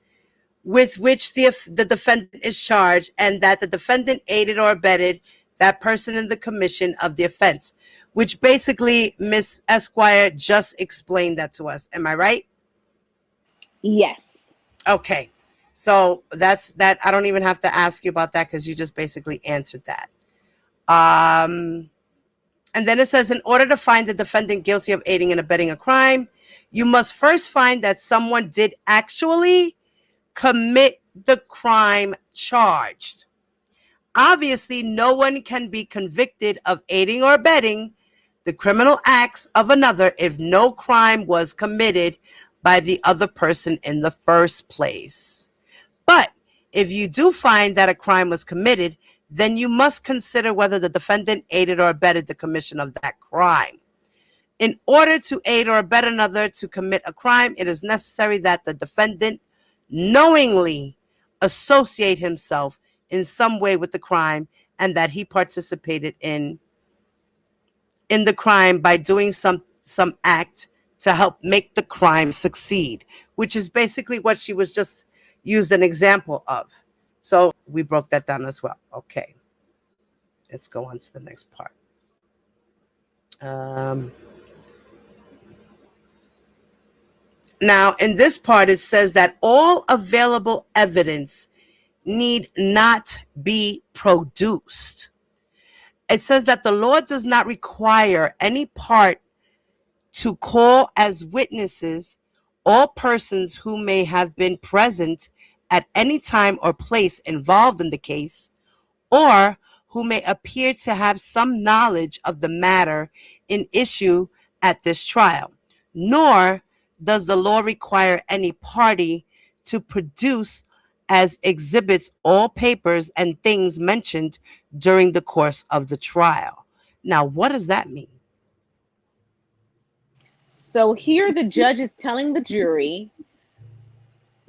with which the defendant is charged, and that the defendant aided or abetted that person in the commission of the offense, which basically Miss Esquire just explained that to us. Am I right? Yes. Okay. So that's that. I don't even have to ask you about that because you just basically answered that. And then it says, in order to find the defendant guilty of aiding and abetting a crime, you must first find that someone did actually commit the crime charged. Obviously, no one can be convicted of aiding or abetting the criminal acts of another if no crime was committed by the other person in the first place. But if you do find that a crime was committed, then you must consider whether the defendant aided or abetted the commission of that crime. In order to aid or abet another to commit a crime, it is necessary that the defendant knowingly associate himself in some way with the crime and that he participated in the crime by doing some act to help make the crime succeed, which is basically what she was just used an example of. So we broke that down as well. Okay. Let's go on to the next part. Now, in this part, it says that all available evidence need not be produced. It says that the law does not require any part to call as witnesses all persons who may have been present at any time or place involved in the case, or who may appear to have some knowledge of the matter in issue at this trial. Nor does the law require any party to produce as exhibits all papers and things mentioned during the course of the trial. Now, what does that mean? So here the judge is telling the jury,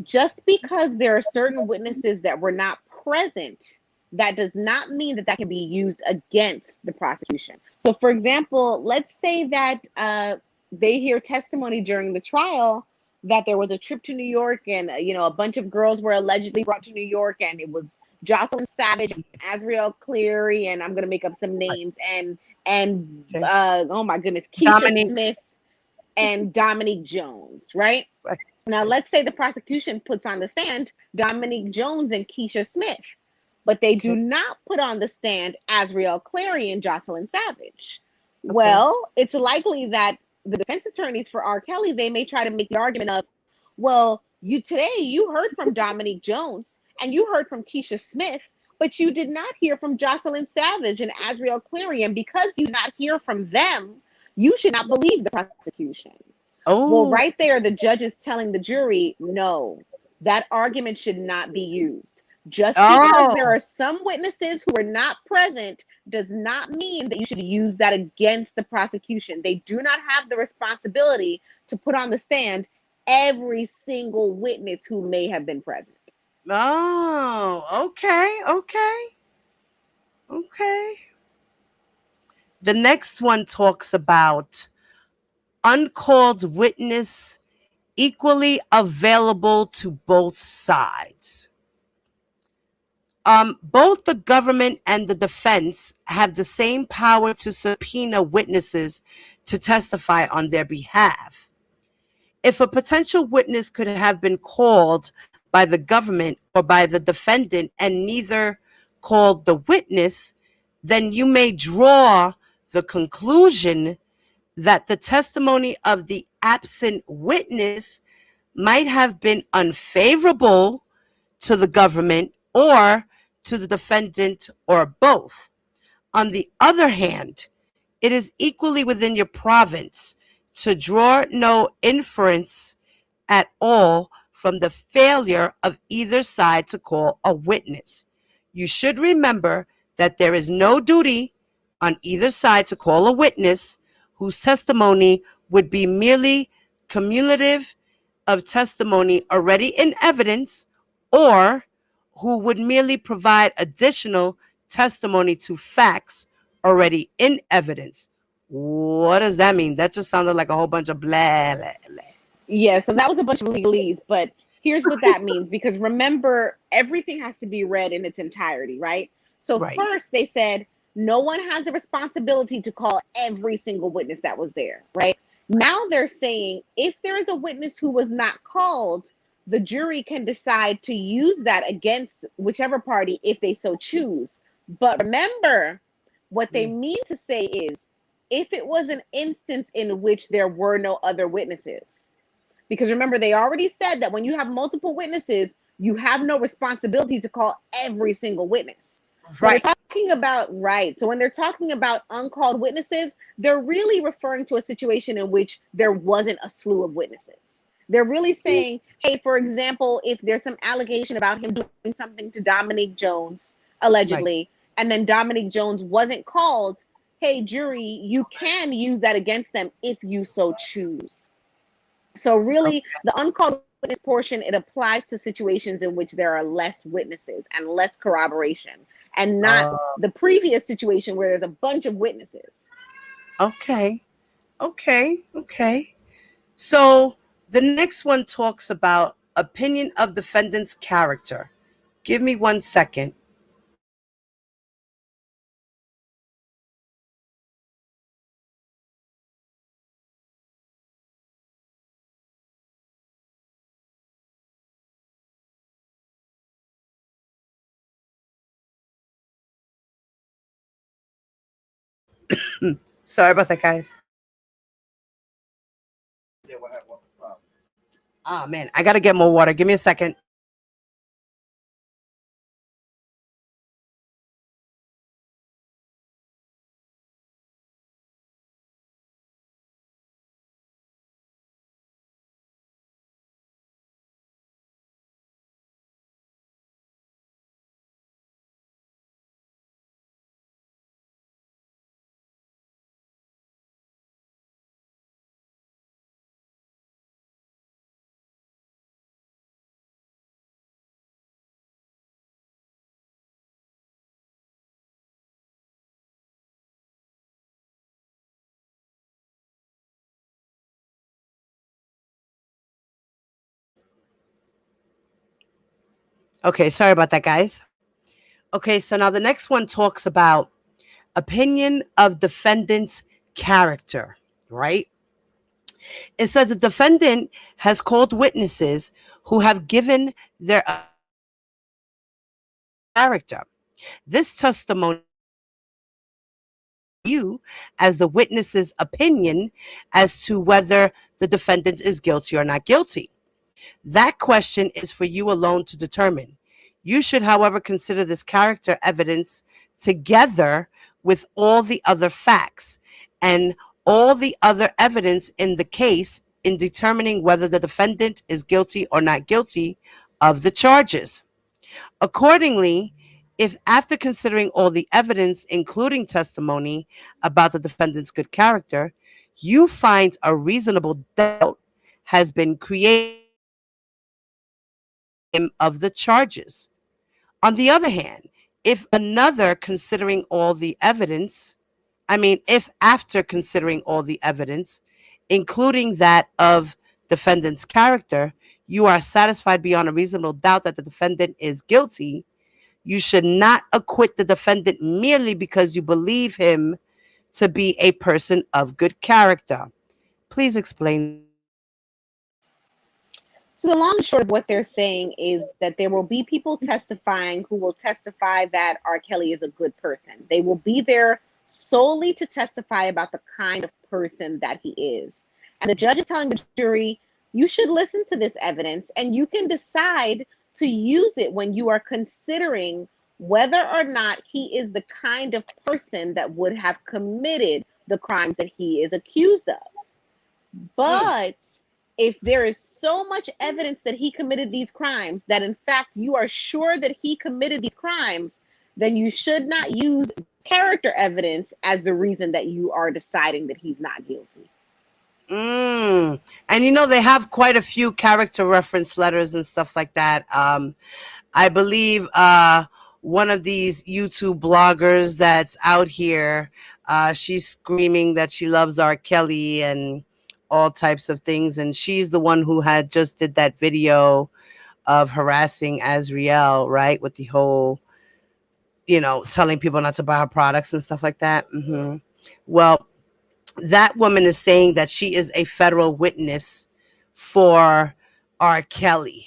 just because there are certain witnesses that were not present, that does not mean that that can be used against the prosecution. So, for example, let's say that they hear testimony during the trial that there was a trip to New York, and a bunch of girls were allegedly brought to New York, and it was Jocelyn Savage, Azriel Cleary, and I'm going to make up some names, and Okay. oh my goodness, Keisha Dominique. Smith and Dominique Jones, right? Right. Now, let's say the prosecution puts on the stand Dominique Jones and Keisha Smith, but they do not put on the stand Azriel Clary and Jocelyn Savage. Okay. Well, it's likely that the defense attorneys for R. Kelly, they may try to make the argument of, well, you heard from Dominique Jones and you heard from Keisha Smith, but you did not hear from Jocelyn Savage and Azriel Clary, and because you did not hear from them, you should not believe the prosecution. Oh. Well, right there, the judge is telling the jury, no, that argument should not be used. Just because there are some witnesses who are not present does not mean that you should use that against the prosecution. They do not have the responsibility to put on the stand every single witness who may have been present. Oh, okay. The next one talks about uncalled witness equally available to both sides. Both the government and the defense have the same power to subpoena witnesses to testify on their behalf. If a potential witness could have been called by the government or by the defendant and neither called the witness, then you may draw the conclusion that the testimony of the absent witness might have been unfavorable to the government or to the defendant, or both. On the other hand, it is equally within your province to draw no inference at all from the failure of either side to call a witness. You should remember that there is no duty on either side to call a witness whose testimony would be merely cumulative of testimony already in evidence, or who would merely provide additional testimony to facts already in evidence. What does that mean? That just sounded like a whole bunch of blah, blah, blah. Yeah, so that was a bunch of legalese, but here's what that means, because remember, everything has to be read in its entirety, right? So Right. first they said no one has the responsibility to call every single witness that was there, right? Now they're saying if there is a witness who was not called, the jury can decide to use that against whichever party if they so choose. But remember, what they mean to say is if it was an instance in which there were no other witnesses. Because remember, they already said that when you have multiple witnesses, you have no responsibility to call every single witness. So when Right. they're talking about, right, so when they're talking about uncalled witnesses, they're really referring to a situation in which there wasn't a slew of witnesses. They're really saying, hey, for example, if there's some allegation about him doing something to Dominique Jones, Right. allegedly, and then Dominique Jones wasn't called, hey, jury, you can use that against them if you so choose. So really, the uncalled witness portion, it applies to situations in which there are less witnesses and less corroboration, and not Uh, the previous situation where there's a bunch of witnesses. okay. Okay. Okay. So the next one talks about opinion of defendant's character. Give me 1 second. Sorry about that, guys. Ah, man, I gotta get more water. Give me a second. Okay, sorry about that, guys. Okay, so now the next one talks about opinion of defendant's character, right? It says the defendant has called witnesses who have given their character. This testimony you as the witness's opinion as to whether the defendant is guilty or not guilty. That question is for you alone to determine. You should, however, consider this character evidence together with all the other facts and all the other evidence in the case in determining whether the defendant is guilty or not guilty of the charges. Accordingly, if after considering all the evidence, including testimony about the defendant's good character, you find a reasonable doubt has been created of the charges. On the other hand, if another considering all the evidence, if after considering all the evidence, including that of defendant's character, you are satisfied beyond a reasonable doubt that the defendant is guilty, you should not acquit the defendant merely because you believe him to be a person of good character. Please explain. So the long and short of what they're saying is that there will be people testifying who will testify that R. Kelly is a good person. They will be there solely to testify about the kind of person that he is. And the judge is telling the jury, you should listen to this evidence and you can decide to use it when you are considering whether or not he is the kind of person that would have committed the crimes that he is accused of. But if there is so much evidence that he committed these crimes, that in fact you are sure that he committed these crimes, then you should not use character evidence as the reason that you are deciding that he's not guilty. And you know, they have quite a few character reference letters and stuff like that. I believe one of these YouTube bloggers that's out here, she's screaming that she loves R. Kelly and all types of things. And she's the one who had just did that video of harassing Azriel, right? With the whole, you know, telling people not to buy her products and stuff like that. Well, that woman is saying that she is a federal witness for R. Kelly.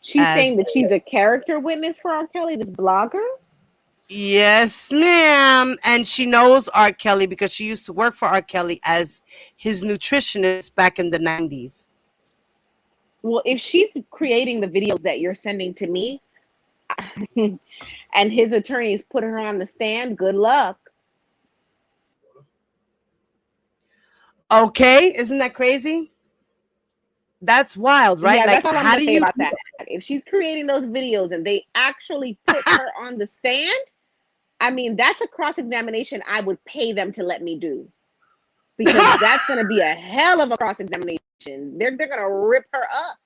She's saying that she's a character witness for R. Kelly, this blogger? Yes, ma'am. And she knows R. Kelly because she used to work for R. Kelly as his nutritionist back in the 90s. Well, if she's creating the videos that you're sending to me and his attorneys put her on the stand, good luck. Okay, isn't that crazy? That's wild, right? Yeah, Like, that's all I'm how going do to say you about that. If she's creating those videos and they actually put her on the stand, I mean, that's a cross-examination I would pay them to let me do. Because that's going to be a hell of a cross-examination. They're going to rip her up.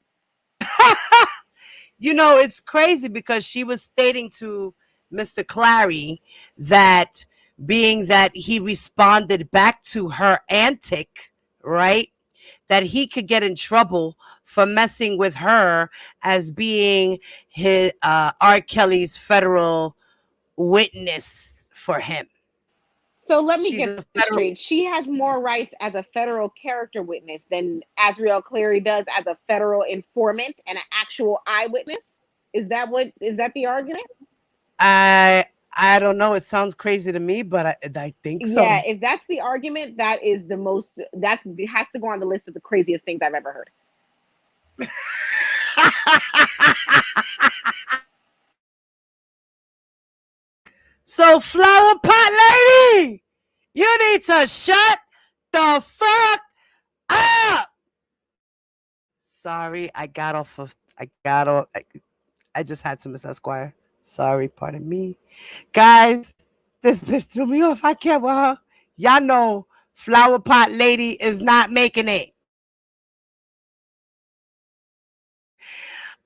You know, it's crazy because she was stating to Mr. Clary that being that he responded back to her antic, right? That he could get in trouble for messing with her as being his R. Kelly's federal witness for him. So let me She's get a this federal. straight. She has more rights as a federal character witness than Azriel Clary does as a federal informant and an actual eyewitness. Is that the argument? I don't know. It sounds crazy to me, but I think Yeah, so. if that's the argument, that is the most, it has to go on the list of the craziest things I've ever heard. So, flower pot lady, you need to shut the fuck up. Sorry, I just had to, Miss Esquire. Sorry, pardon me. Guys, this bitch threw me off. I can't with her. Y'all know flower pot lady is not making it.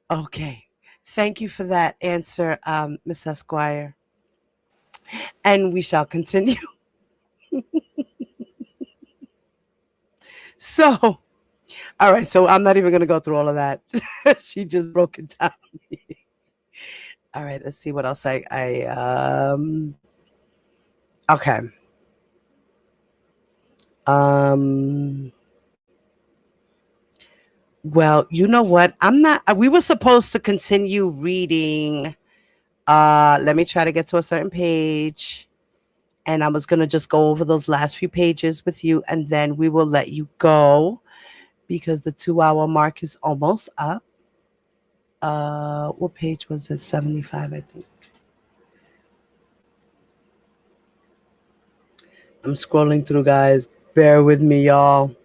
Okay. Thank you for that answer, Miss Esquire. And we shall continue. So, all right. So I'm not even going to go through all of that. She just broke it down. All right. Let's see what else okay. Well, you know what? We were supposed to continue reading. Let me try to get to a certain page. And I was going to just go over those last few pages with you, and then we will let you go because the 2-hour mark is almost up. What page was it? 75, I think. I'm scrolling through, guys. Bear with me, y'all.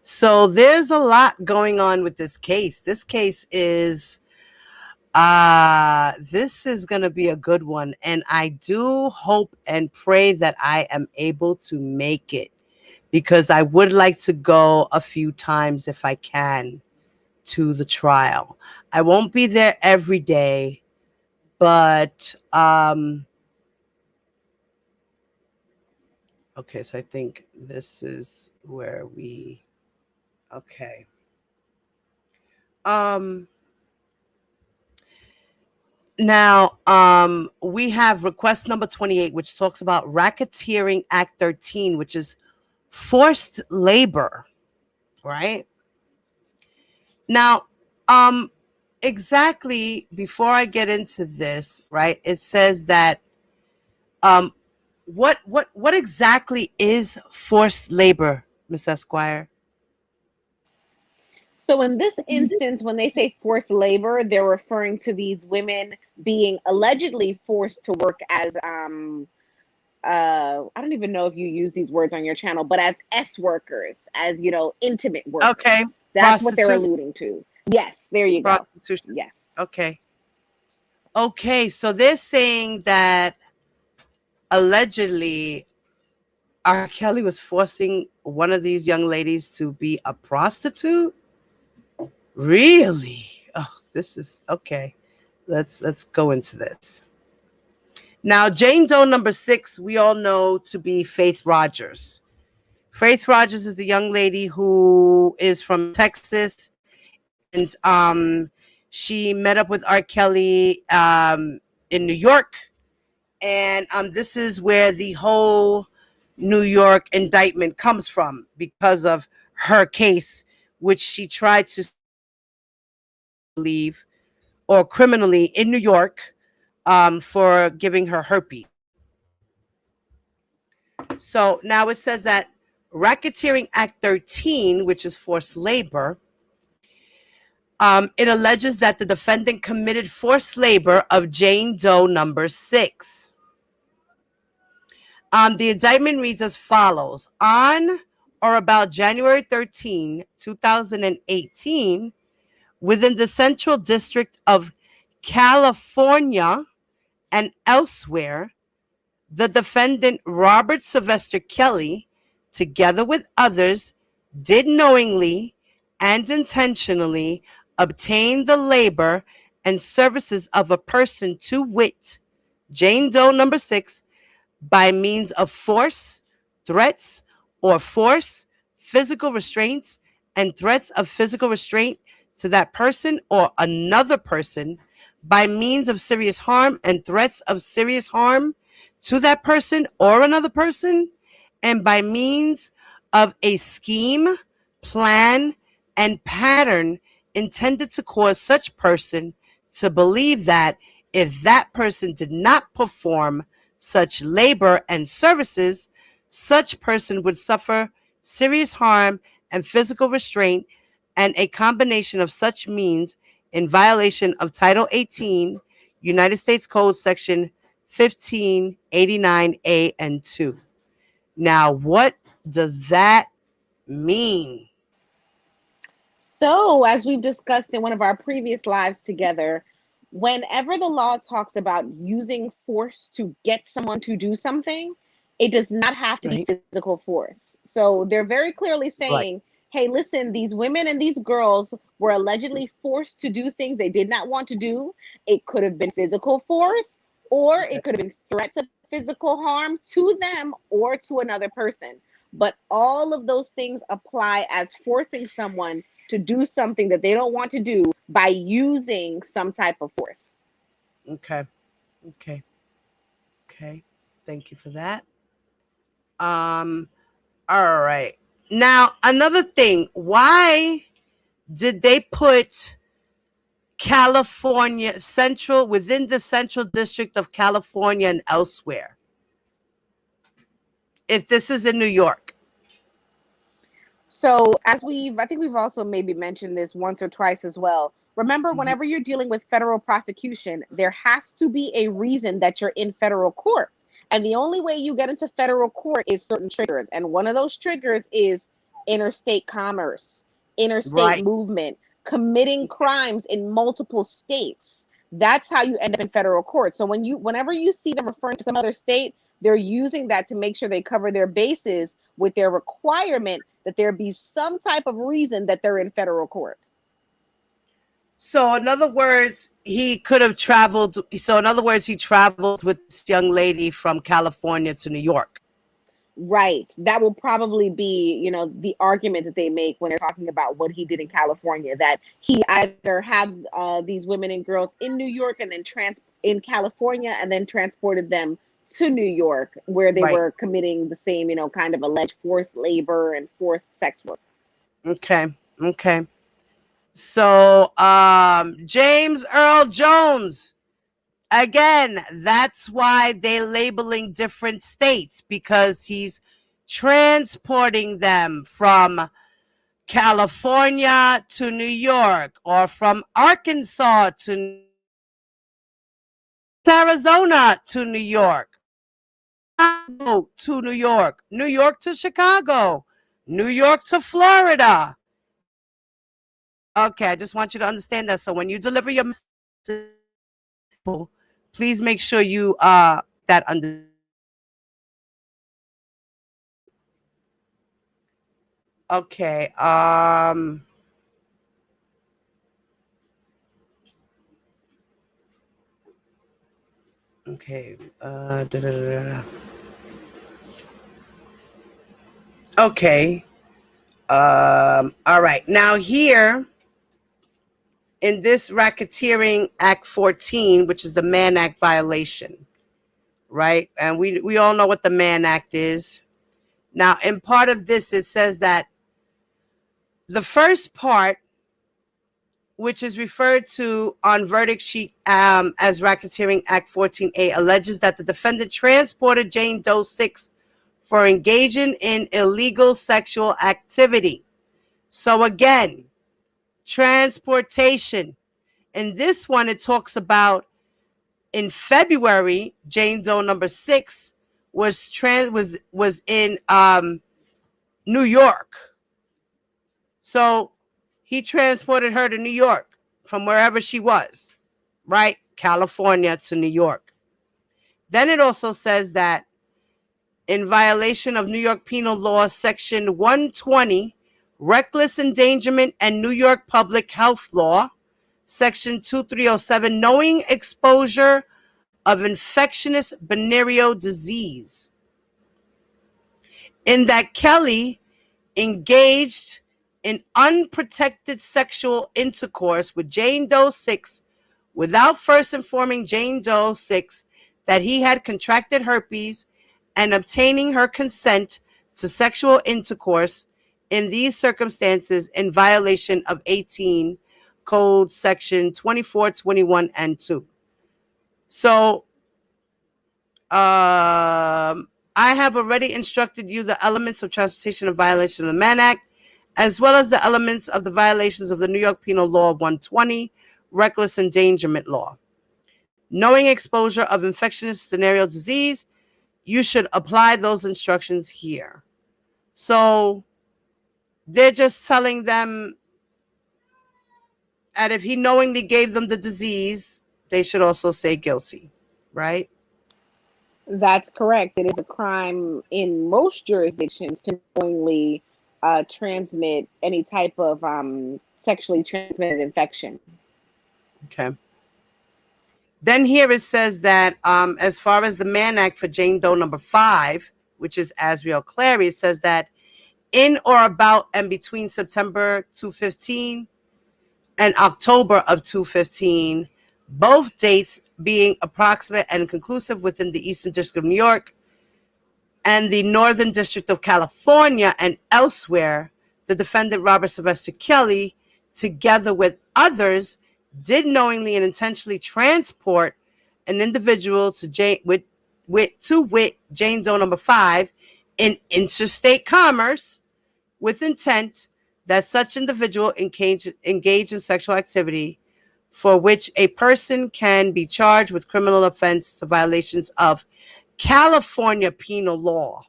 So there's a lot going on with this case. This case is this is going to be a good one, and I do hope and pray that I am able to make it because I would like to go a few times if I can to the trial. I won't be there every day, but okay, so I think this is where we okay. Now, we have request number 28, which talks about Racketeering Act 13, which is forced labor, right? Now, exactly before I get into this, right, it says that um, what exactly is forced labor, Miss Esquire? So in this instance, when they say forced labor, they're referring to these women being allegedly forced to work as I don't even know if you use these words on your channel, but as S workers, as intimate Okay. workers. That's what they're Prostitutes. alluding to. Yes, there you go. Prostitution. Yes. Okay. Okay. So they're saying that allegedly R. Kelly was forcing one of these young ladies to be a prostitute. Really? Oh, this is okay. Let's go into this. Now, Jane Doe number 6, we all know to be Faith Rogers. Faith Rogers is the young lady who is from Texas, and she met up with R. Kelly in New York, and this is where the whole New York indictment comes from because of her case, which she tried to leave or criminally in New York for giving her herpes. So now it says that Racketeering Act 13, which is forced labor, it alleges that the defendant committed forced labor of Jane Doe number 6. The indictment reads as follows. On or about January 13, 2018, within the Central District of California and elsewhere, the defendant Robert Sylvester Kelly, together with others, did knowingly and intentionally obtain the labor and services of a person, to wit, Jane Doe number 6, by means of force, threats, or force, physical restraints, and threats of physical restraint to that person or another person, by means of serious harm and threats of serious harm to that person or another person, and by means of a scheme, plan, and pattern intended to cause such person to believe that if that person did not perform such labor and services, such person would suffer serious harm and physical restraint, and a combination of such means in violation of Title 18, United States Code Section 1589A and 2. Now, what does that mean? So, as we've discussed in one of our previous lives together, whenever the law talks about using force to get someone to do something, it does not have to be Right, physical force. So, they're very clearly right, saying, hey, listen, these women and these girls were allegedly forced to do things they did not want to do. It could have been physical force, or okay, it could have been threats of physical harm to them or to another person. But all of those things apply as forcing someone to do something that they don't want to do by using some type of force. okay, okay, okay. Thank you for that. Um, all right. Now, another thing, why did they put California Central within the Central District of California and elsewhere? If this is in New York. So, I think we've also maybe mentioned this once or twice as well. Remember, Mhm. whenever you're dealing with federal prosecution, there has to be a reason that you're in federal court. And the only way you get into federal court is certain triggers. And one of those triggers is interstate commerce, interstate Right. movement, committing crimes in multiple states. That's how you end up in federal court. So whenever you see them referring to some other state, they're using that to make sure they cover their bases with their requirement that there be some type of reason that they're in federal court. So, in other words, he could have traveled. So, in other words, he traveled with this young lady from California to New York. Right. That will probably be, the argument that they make when they're talking about what he did in California, that he either had these women and girls in New York and then in California and then transported them to New York where they Right. were committing the same, kind of alleged forced labor and forced sex work. Okay. Okay. So, James Earl Jones. Again, that's why they're labeling different states, because he's transporting them from California to New York, or from Arkansas to Arizona to New York, Chicago to New York, New York to Chicago, New York to Florida. Okay, I just want you to understand that. So when you deliver your message, please make sure you that under. Okay. Okay. Okay. All right. Now here in this Racketeering Act 14, which is the Mann Act violation, right? And we all know what the Mann Act is. Now, in part of this, it says that the first part, which is referred to on verdict sheet as Racketeering Act 14A, alleges that the defendant transported Jane Doe 6 for engaging in illegal sexual activity. So again, transportation. In this one, it talks about in February, Jane Doe number 6 was in New York. So he transported her to New York from wherever she was, right? California to New York. Then it also says that in violation of New York Penal Law, Section 120, reckless endangerment, and New York Public Health Law, Section 2307, knowing exposure of infectious venereal disease. In that Kelly engaged in unprotected sexual intercourse with Jane Doe 6 without first informing Jane Doe 6 that he had contracted herpes and obtaining her consent to sexual intercourse in these circumstances in violation of 18 Code Section 2421 and 2. So I have already instructed you the elements of transportation in violation of the Mann Act, as well as the elements of the violations of the New York Penal Law 120, reckless endangerment law. Knowing exposure of infectious venereal disease, you should apply those instructions here. So they're just telling them that if he knowingly gave them the disease, they should also say guilty, right? That's correct. It is a crime in most jurisdictions to knowingly transmit any type of sexually transmitted infection. Okay. Then here it says that as far as the Mann Act for Jane Doe number 5, which is Asriel Clary, it says that in or about and between September 2015 and October of 2015, both dates being approximate and conclusive within the Eastern District of New York and the Northern District of California and elsewhere, the defendant Robert Sylvester Kelly, together with others, did knowingly and intentionally transport an individual to Jane Doe number 5 in interstate commerce with intent that such individual engage in sexual activity for which a person can be charged with criminal offense to violations of California penal law,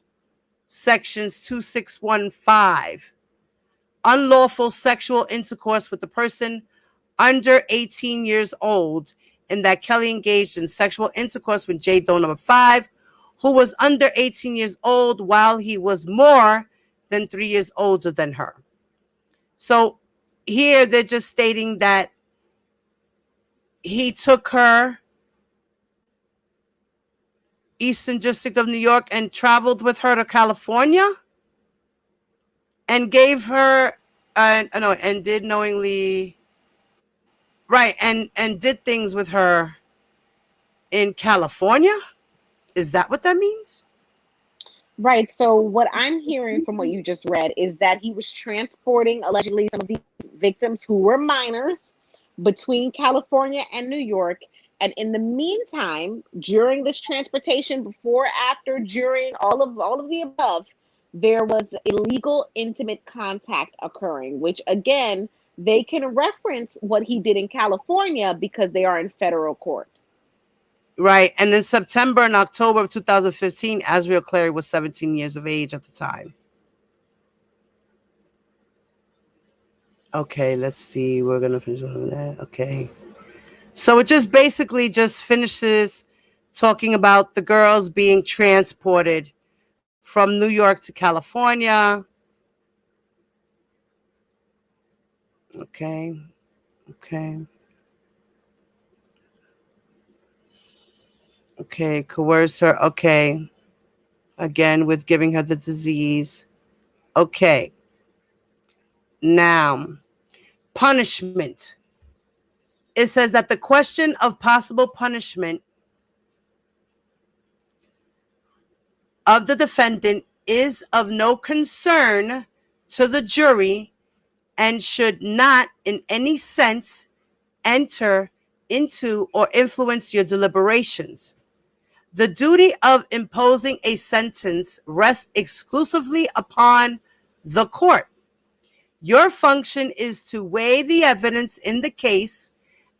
sections 2615, unlawful sexual intercourse with the person under 18 years old, in that Kelly engaged in sexual intercourse with Jane Doe number 5, who was under 18 years old while he was more than 3 years older than her. So here they're just stating that he took her Eastern District of New York and traveled with her to California and gave her and did knowingly right and did things with her in California. Is that what that means? Right. So what I'm hearing from what you just read is that he was transporting allegedly some of these victims who were minors between California and New York. And in the meantime, during this transportation, before, after, during, all of the above, there was illegal intimate contact occurring, which again, they can reference what he did in California because they are in federal court. Right. And in September and October of 2015, Asriel Clary was 17 years of age at the time. Okay, let's see. We're going to finish on that. Okay. So it just basically just finishes talking about the girls being transported from New York to California. Okay. Okay. Okay. Coerce her. Okay. Again, with giving her the disease. Okay. Now, punishment. It says that the question of possible punishment of the defendant is of no concern to the jury and should not in any sense enter into or influence your deliberations. The duty of imposing a sentence rests exclusively upon the court. Your function is to weigh the evidence in the case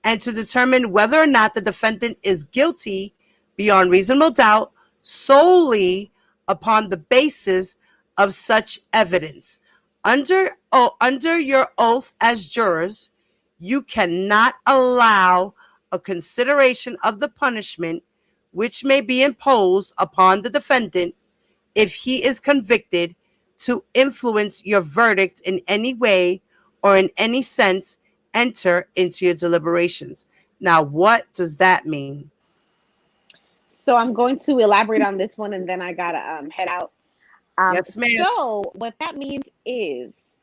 and to determine whether or not the defendant is guilty beyond reasonable doubt solely upon the basis of such evidence. Under your oath as jurors, you cannot allow a consideration of the punishment which may be imposed upon the defendant if he is convicted to influence your verdict in any way or in any sense enter into your deliberations. Now, what does that mean? So I'm going to elaborate on this one, and then I gotta head out. Yes, ma'am. So what that means is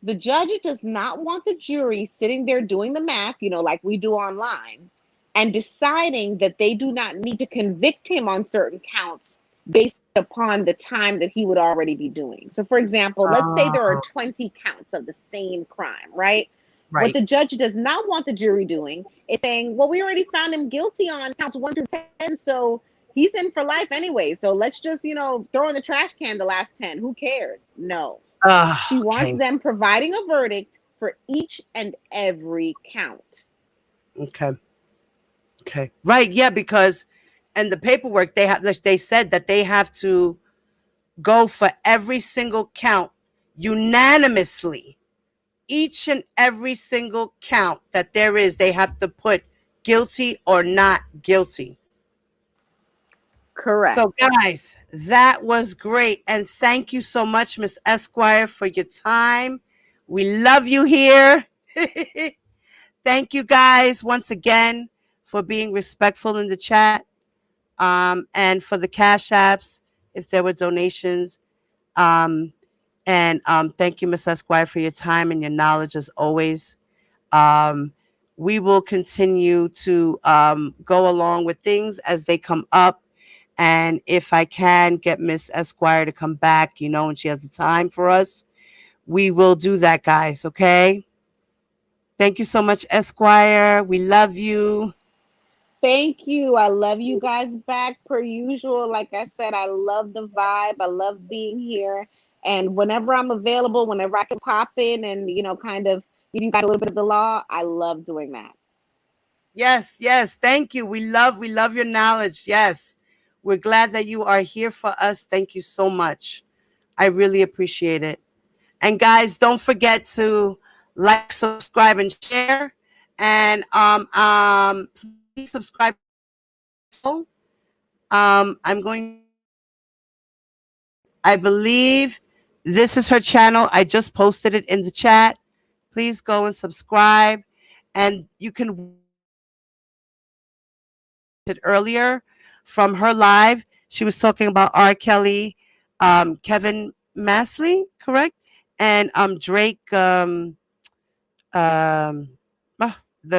the judge does not want the jury sitting there doing the math, like we do online, and deciding that they do not need to convict him on certain counts based upon the time that he would already be doing. So, for example, let's say there are Oh, 20 counts of the same crime, right? What right. the judge does not want the jury doing is saying, well, we already found him guilty on counts 1 through 10, so he's in for life anyway. So let's just, throw in the trash can the last 10. Who cares? No. She wants Okay. them providing a verdict for each and every count. Okay. Okay. Right. Yeah, because in the paperwork they said that they have to go for every single count unanimously. Each and every single count that there is, they have to put guilty or not guilty. Correct. So, guys, that was great. And thank you so much, Miss Esquire, for your time. We love you here. Thank you, guys, once again for being respectful in the chat, and for the Cash Apps, if there were donations. Um, and thank you, Miss Esquire, for your time and your knowledge as always. Um, we will continue to go along with things as they come up. And if I can get Miss Esquire to come back, and she has the time for us, we will do that, guys. Okay. Thank you so much, Esquire. We love you. Thank you. I love you guys back per usual. Like I said, I love the vibe. I love being here. And whenever I'm available, whenever I can pop in and, kind of give you guys a little bit of the law, I love doing that. Yes, yes. Thank you. We love your knowledge. Yes. We're glad that you are here for us. Thank you so much. I really appreciate it. And guys, don't forget to like, subscribe, and share. And please subscribe. I'm going. I believe this is her channel. I just posted it in the chat. Please go and subscribe. And you can it earlier from her live. She was talking about R. Kelly, Kevin Masley, correct? And Drake, um, the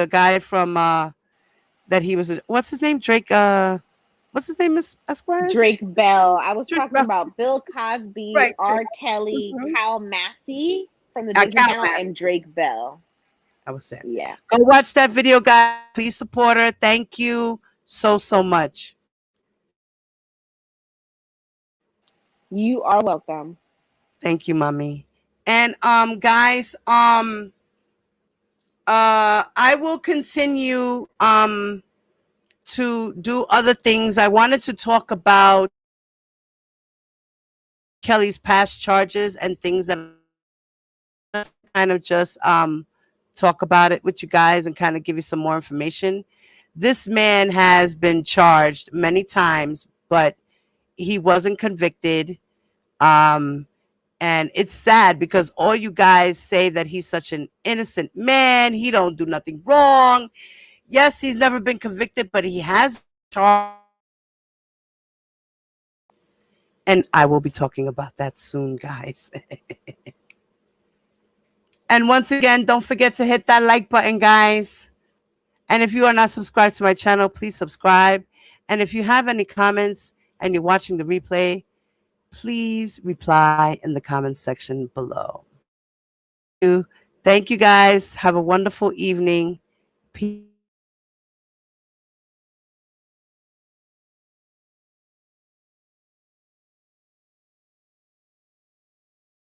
guy from that he was. What's his name? Drake. What's his name, Miss Esquire? Drake Bell. I was Drake. talking about Bill Cosby, Right. Drake. R. Kelly, Mhm. Cal Massey from the Disney Cal Channel, Mask. and Drake Bell. I was saying. Yeah. Go watch that video, guys. Please support her. Thank you so much. You are welcome. Thank you, mommy. And guys, I will continue to do other things. I wanted to talk about Kelly's past charges and things that kind of just talk about it with you guys and kind of give you some more information. This man has been charged many times, but he wasn't convicted. Um, and it's sad because all you guys say that he's such an innocent man. He don't do nothing wrong. Yes, he's never been convicted, but he has charged. And I will be talking about that soon, guys. And once again, don't forget to hit that like button, guys. And if you are not subscribed to my channel, please subscribe. And if you have any comments and you're watching the replay, please reply in the comments section below. Thank you guys. Have a wonderful evening. Peace.